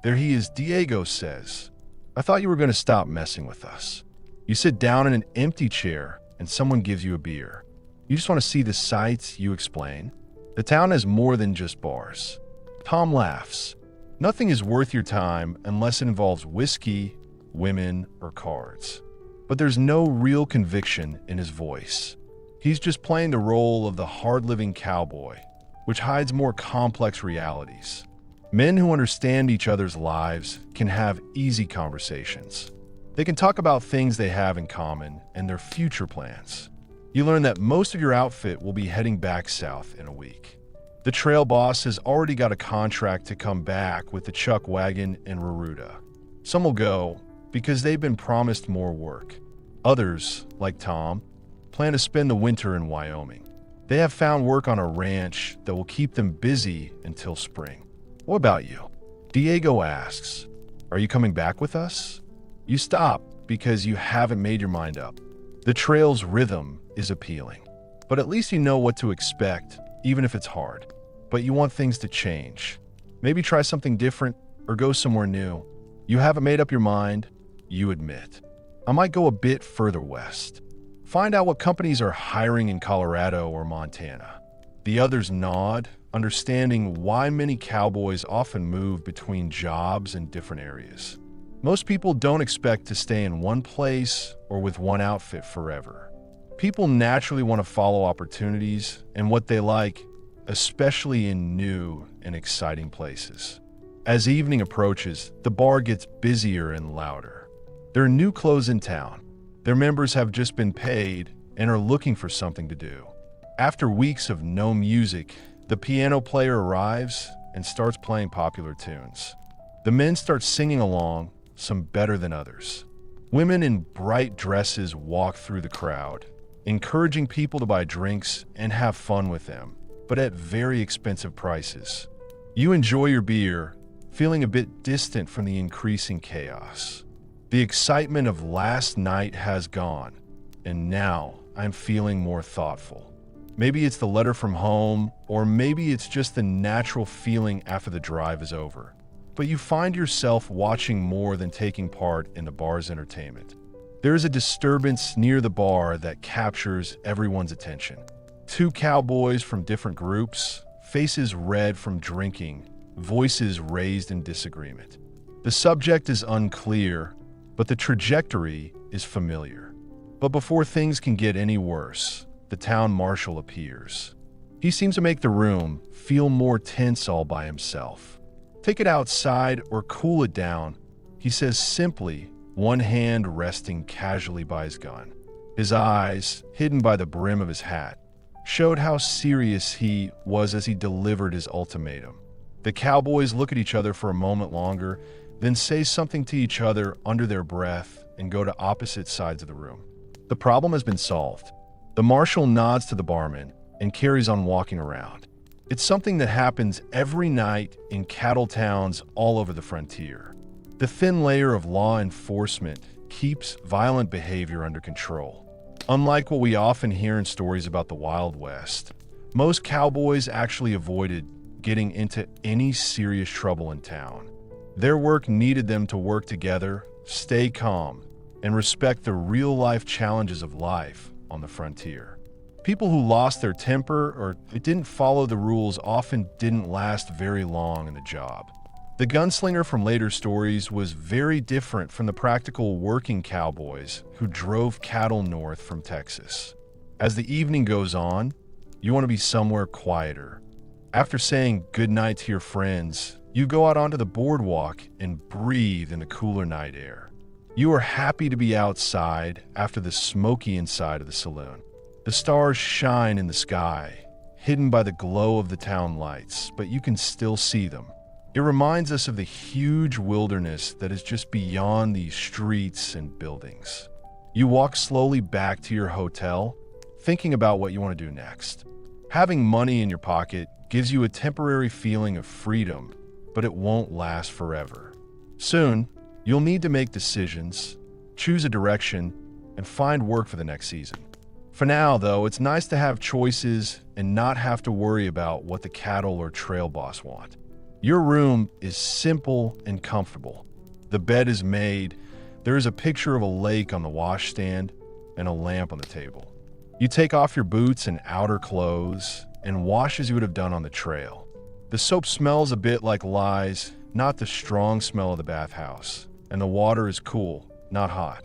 There he is, Diego says. I thought you were going to stop messing with us. You sit down in an empty chair and someone gives you a beer. You just want to see the sights, you explain. The town is more than just bars. Tom laughs. Nothing is worth your time unless it involves whiskey, women, or cards. But there's no real conviction in his voice. He's just playing the role of the hard-living cowboy, which hides more complex realities. Men who understand each other's lives can have easy conversations. They can talk about things they have in common and their future plans. You learn that most of your outfit will be heading back south in a week. The trail boss has already got a contract to come back with the chuck wagon and Raruta. Some will go because they've been promised more work. Others, like Tom, plan to spend the winter in Wyoming. They have found work on a ranch that will keep them busy until spring. What about you? Diego asks, are you coming back with us? You stop because you haven't made your mind up. The trail's rhythm is appealing, but at least you know what to expect, even if it's hard. But you want things to change. Maybe try something different or go somewhere new. You haven't made up your mind, you admit. I might go a bit further west. Find out what companies are hiring in Colorado or Montana. The others nod, understanding why many cowboys often move between jobs in different areas. Most people don't expect to stay in one place or with one outfit forever. People naturally want to follow opportunities and what they like, especially in new and exciting places. As evening approaches, the bar gets busier and louder. There are new clothes in town. Their members have just been paid and are looking for something to do. After weeks of no music, the piano player arrives and starts playing popular tunes. The men start singing along, some better than others. Women in bright dresses walk through the crowd, encouraging people to buy drinks and have fun with them, but at very expensive prices. You enjoy your beer, feeling a bit distant from the increasing chaos. The excitement of last night has gone, and now I'm feeling more thoughtful. Maybe it's the letter from home, or maybe it's just the natural feeling after the drive is over. But you find yourself watching more than taking part in the bar's entertainment. There is a disturbance near the bar that captures everyone's attention. Two cowboys from different groups, faces red from drinking, voices raised in disagreement. The subject is unclear, but the trajectory is familiar. But before things can get any worse, the town marshal appears. He seems to make the room feel more tense all by himself. Take it outside or cool it down, he says simply, one hand resting casually by his gun. His eyes, hidden by the brim of his hat, showed how serious he was as he delivered his ultimatum. The cowboys look at each other for a moment longer, then say something to each other under their breath and go to opposite sides of the room. The problem has been solved. The marshal nods to the barman and carries on walking around. It's something that happens every night in cattle towns all over the frontier. The thin layer of law enforcement keeps violent behavior under control. Unlike what we often hear in stories about the Wild West, most cowboys actually avoided getting into any serious trouble in town. Their work needed them to work together, stay calm, and respect the real-life challenges of life on the frontier. People who lost their temper or didn't follow the rules often didn't last very long in the job. The gunslinger from later stories was very different from the practical working cowboys who drove cattle north from Texas. As the evening goes on, you want to be somewhere quieter. After saying goodnight to your friends, you go out onto the boardwalk and breathe in the cooler night air. You are happy to be outside after the smoky inside of the saloon. The stars shine in the sky, hidden by the glow of the town lights, but you can still see them. It reminds us of the huge wilderness that is just beyond these streets and buildings. You walk slowly back to your hotel, thinking about what you want to do next. Having money in your pocket gives you a temporary feeling of freedom, but it won't last forever. Soon, you'll need to make decisions, choose a direction, and find work for the next season. For now, though, it's nice to have choices and not have to worry about what the cattle or trail boss want. Your room is simple and comfortable. The bed is made, There is a picture of a lake on the washstand and a lamp on the table. You take off your boots and outer clothes and wash as you would have done on the trail. The soap smells a bit like lies, not the strong smell of the bathhouse, and the water is cool, not hot.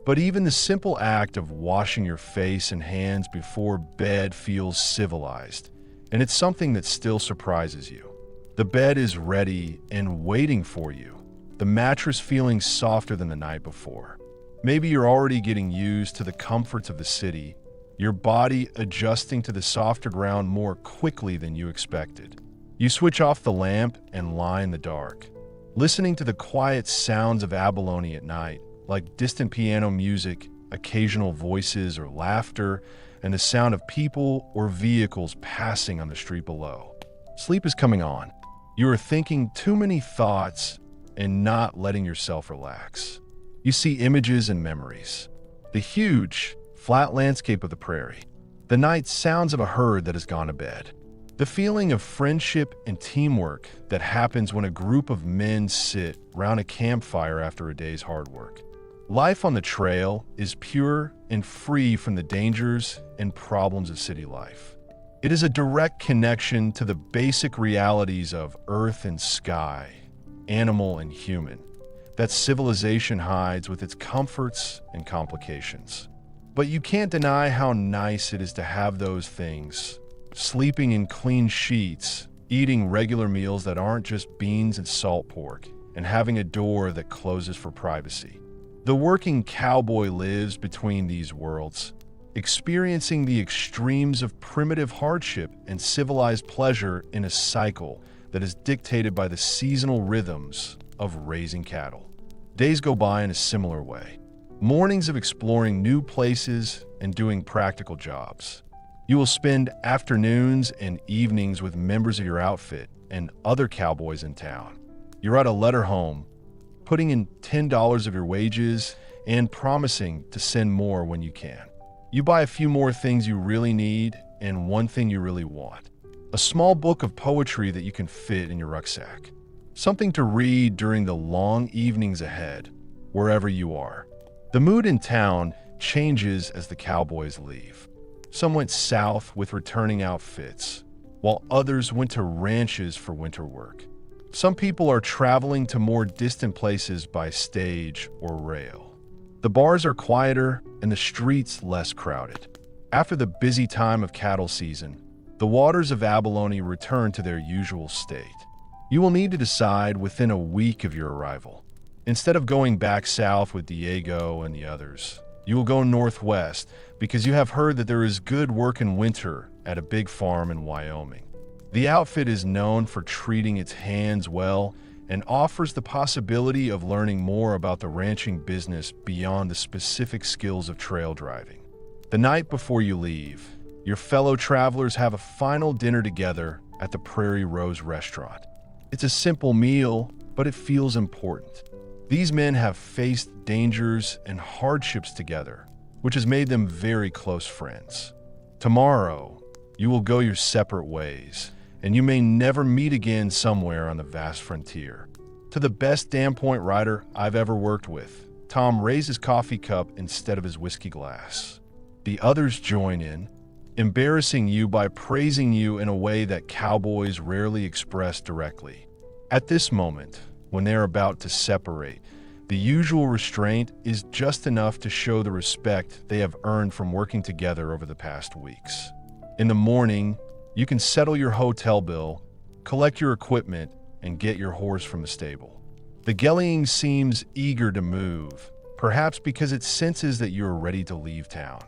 But even the simple act of washing your face and hands before bed feels civilized, and it's something that still surprises you. The bed is ready and waiting for you, the mattress feeling softer than the night before. Maybe you're already getting used to the comforts of the city, your body adjusting to the softer ground more quickly than you expected. You switch off the lamp and lie in the dark, listening to the quiet sounds of abalone at night, like distant piano music, occasional voices or laughter, and the sound of people or vehicles passing on the street below. Sleep is coming on. You are thinking too many thoughts and not letting yourself relax. You see images and memories. The huge, flat landscape of the prairie. The night sounds of a herd that has gone to bed. The feeling of friendship and teamwork that happens when a group of men sit round a campfire after a day's hard work. Life on the trail is pure and free from the dangers and problems of city life. It is a direct connection to the basic realities of earth and sky, animal and human, that civilization hides with its comforts and complications. But you can't deny how nice it is to have those things, sleeping in clean sheets, eating regular meals that aren't just beans and salt pork, and having a door that closes for privacy. The working cowboy lives between these worlds, experiencing the extremes of primitive hardship and civilized pleasure in a cycle that is dictated by the seasonal rhythms of raising cattle. Days go by in a similar way. Mornings of exploring new places and doing practical jobs. You will spend afternoons and evenings with members of your outfit and other cowboys in town. You write a letter home, putting in $10 of your wages and promising to send more when you can. You buy a few more things you really need and one thing you really want. A small book of poetry that you can fit in your rucksack. Something to read during the long evenings ahead, wherever you are. The mood in town changes as the cowboys leave. Some went south with returning outfits, while others went to ranches for winter work. Some people are traveling to more distant places by stage or rail. The bars are quieter and the streets less crowded. After the busy time of cattle season, the waters of abalone return to their usual state. You will need to decide within a week of your arrival. Instead of going back south with Diego and the others, you will go northwest because you have heard that there is good work in winter at a big farm in Wyoming. The outfit is known for treating its hands well and offers the possibility of learning more about the ranching business beyond the specific skills of trail driving. The night before you leave, your fellow travelers have a final dinner together at the Prairie Rose restaurant. It's a simple meal, but it feels important. These men have faced dangers and hardships together, which has made them very close friends. Tomorrow, you will go your separate ways, and you may never meet again somewhere on the vast frontier. To the best dam point rider I've ever worked with, Tom raised his coffee cup instead of his whiskey glass. The others join in, embarrassing you by praising you in a way that cowboys rarely express directly. At this moment, when they are about to separate, the usual restraint is just enough to show the respect they have earned from working together over the past weeks. In the morning, you can settle your hotel bill, collect your equipment, and get your horse from the stable. The gelding seems eager to move, perhaps because it senses that you are ready to leave town.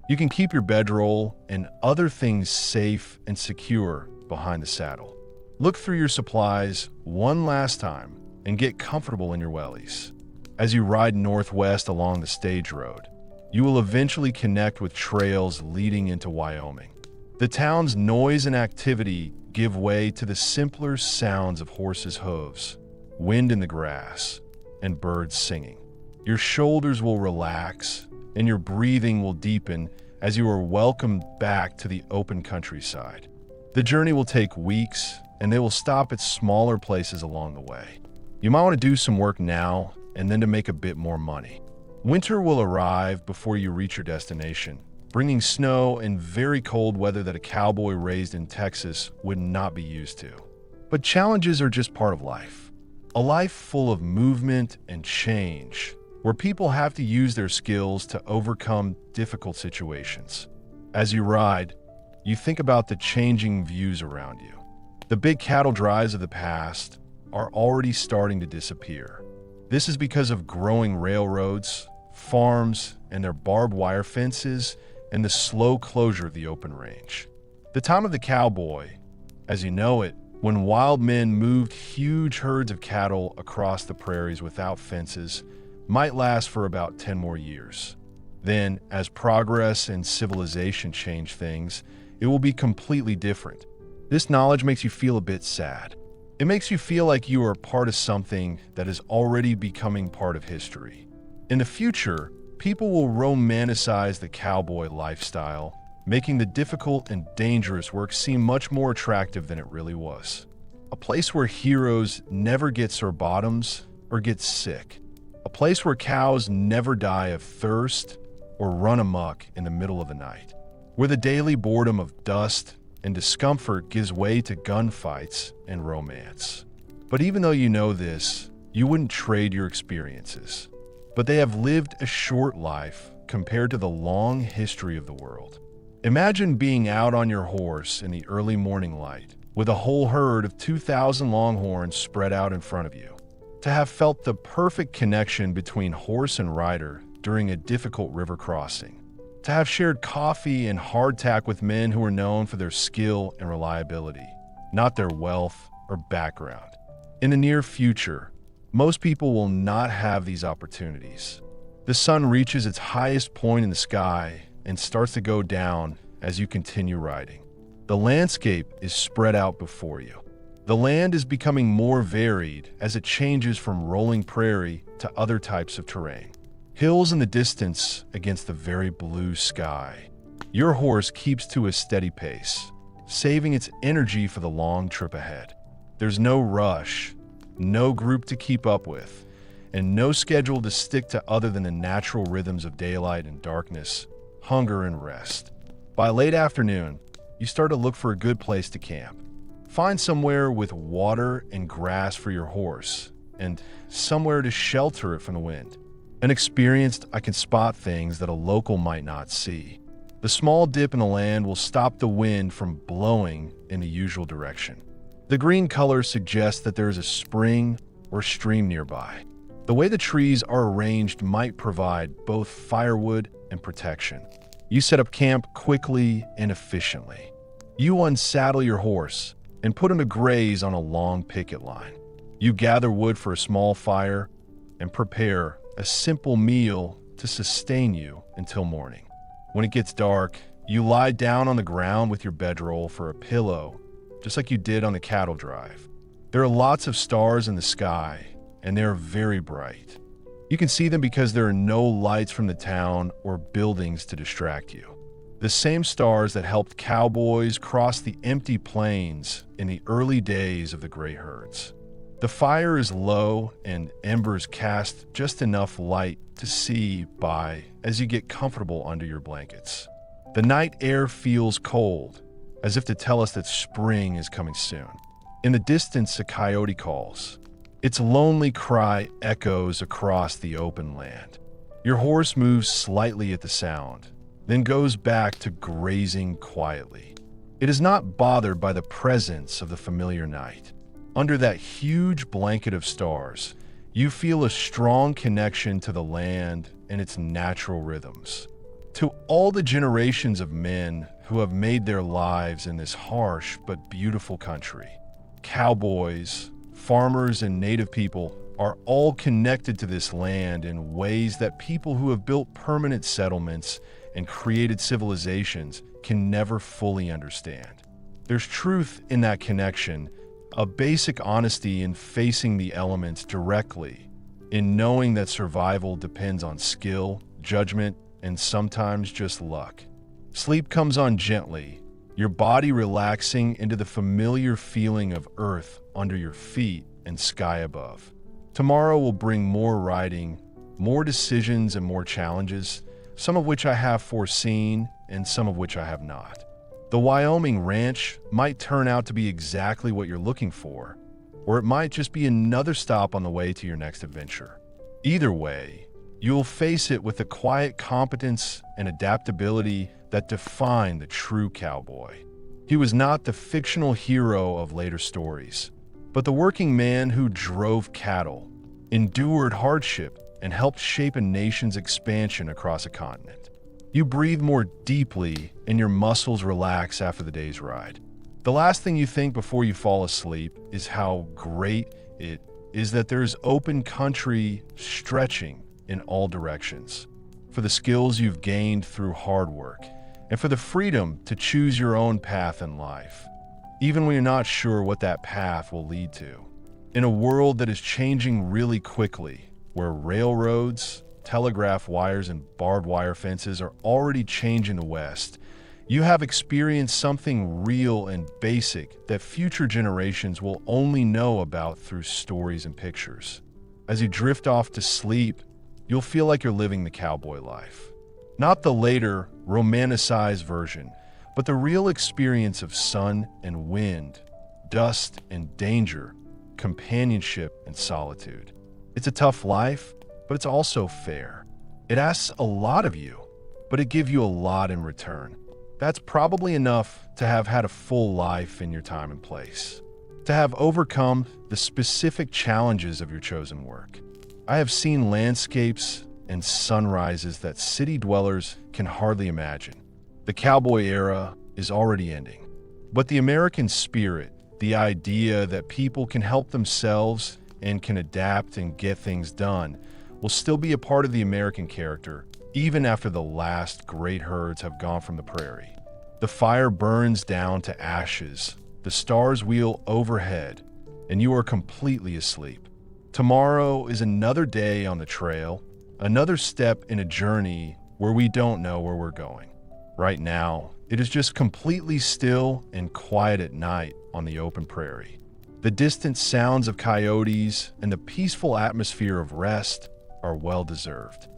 You can keep your bedroll and other things safe and secure behind the saddle. Look through your supplies one last time and get comfortable in your wellies. As you ride northwest along the stage road, you will eventually connect with trails leading into Wyoming. The town's noise and activity give way to the simpler sounds of horses' hooves, wind in the grass, and birds singing. Your shoulders will relax, and your breathing will deepen as you are welcomed back to the open countryside. The journey will take weeks, and they will stop at smaller places along the way. You might want to do some work now and then to make a bit more money. Winter will arrive before you reach your destination, bringing snow and very cold weather that a cowboy raised in Texas would not be used to. But challenges are just part of life. A life full of movement and change, where people have to use their skills to overcome difficult situations. As you ride, you think about the changing views around you. The big cattle drives of the past are already starting to disappear. This is because of growing railroads, farms, and their barbed wire fences, and the slow closure of the open range. The time of the cowboy, as you know it, when wild men moved huge herds of cattle across the prairies without fences, might last for about 10 more years. Then, as progress and civilization change things, it will be completely different. This knowledge makes you feel a bit sad. It makes you feel like you are part of something that is already becoming part of history. In the future, people will romanticize the cowboy lifestyle, making the difficult and dangerous work seem much more attractive than it really was. A place where heroes never get sore bottoms or get sick. A place where cows never die of thirst or run amok in the middle of the night. Where the daily boredom of dust and discomfort gives way to gunfights and romance. But even though you know this, you wouldn't trade your experiences. But they have lived a short life compared to the long history of the world. Imagine being out on your horse in the early morning light, with a whole herd of 2,000 longhorns spread out in front of you. To have felt the perfect connection between horse and rider during a difficult river crossing. To have shared coffee and hardtack with men who are known for their skill and reliability, not their wealth or background. In the near future, most people will not have these opportunities. The sun reaches its highest point in the sky and starts to go down as you continue riding. The landscape is spread out before you. The land is becoming more varied as it changes from rolling prairie to other types of terrain. Hills in the distance against the very blue sky. Your horse keeps to a steady pace, saving its energy for the long trip ahead. There's no rush, no group to keep up with, and no schedule to stick to other than the natural rhythms of daylight and darkness, hunger and rest. By late afternoon, you start to look for a good place to camp. Find somewhere with water and grass for your horse, and somewhere to shelter it from the wind. Inexperienced, I can spot things that a local might not see. The small dip in the land will stop the wind from blowing in the usual direction. The green color suggests that there is a spring or stream nearby. The way the trees are arranged might provide both firewood and protection. You set up camp quickly and efficiently. You unsaddle your horse and put him to graze on a long picket line. You gather wood for a small fire and prepare a simple meal to sustain you until morning. When it gets dark, you lie down on the ground with your bedroll for a pillow, just like you did on the cattle drive. There are lots of stars in the sky, and they are very bright. You can see them because there are no lights from the town or buildings to distract you. The same stars that helped cowboys cross the empty plains in the early days of the gray herds. The fire is low and embers cast just enough light to see by as you get comfortable under your blankets. The night air feels cold, as if to tell us that spring is coming soon. In the distance, a coyote calls. Its lonely cry echoes across the open land. Your horse moves slightly at the sound, then goes back to grazing quietly. It is not bothered by the presence of the familiar night. Under that huge blanket of stars, you feel a strong connection to the land and its natural rhythms. To all the generations of men who have made their lives in this harsh but beautiful country, cowboys, farmers, and native people are all connected to this land in ways that people who have built permanent settlements and created civilizations can never fully understand. There's truth in that connection, a basic honesty in facing the elements directly, in knowing that survival depends on skill, judgment, and sometimes just luck. Sleep comes on gently, your body relaxing into the familiar feeling of earth under your feet and sky above. Tomorrow will bring more riding, more decisions, and more challenges, some of which I have foreseen and some of which I have not. The Wyoming ranch might turn out to be exactly what you're looking for, or it might just be another stop on the way to your next adventure. Either way, you'll face it with the quiet competence and adaptability that define the true cowboy. He was not the fictional hero of later stories, but the working man who drove cattle, endured hardship, and helped shape a nation's expansion across a continent. You breathe more deeply and your muscles relax after the day's ride. The last thing you think before you fall asleep is how great it is that there's open country stretching in all directions, for the skills you've gained through hard work, and for the freedom to choose your own path in life, even when you're not sure what that path will lead to. In a world that is changing really quickly, where railroads, telegraph wires, and barbed wire fences are already changing the West, you have experienced something real and basic that future generations will only know about through stories and pictures. As you drift off to sleep, you'll feel like you're living the cowboy life. Not the later, romanticized version, but the real experience of sun and wind, dust and danger, companionship and solitude. It's a tough life, but it's also fair. It asks a lot of you, but it gives you a lot in return. That's probably enough to have had a full life in your time and place, to have overcome the specific challenges of your chosen work. I have seen landscapes and sunrises that city dwellers can hardly imagine. The cowboy era is already ending, but the American spirit, the idea that people can help themselves and can adapt and get things done, will still be a part of the American character, even after the last great herds have gone from the prairie. The fire burns down to ashes, the stars wheel overhead, and you are completely asleep. Tomorrow is another day on the trail, another step in a journey where we don't know where we're going. Right now, it is just completely still and quiet at night on the open prairie. The distant sounds of coyotes and the peaceful atmosphere of rest are well deserved.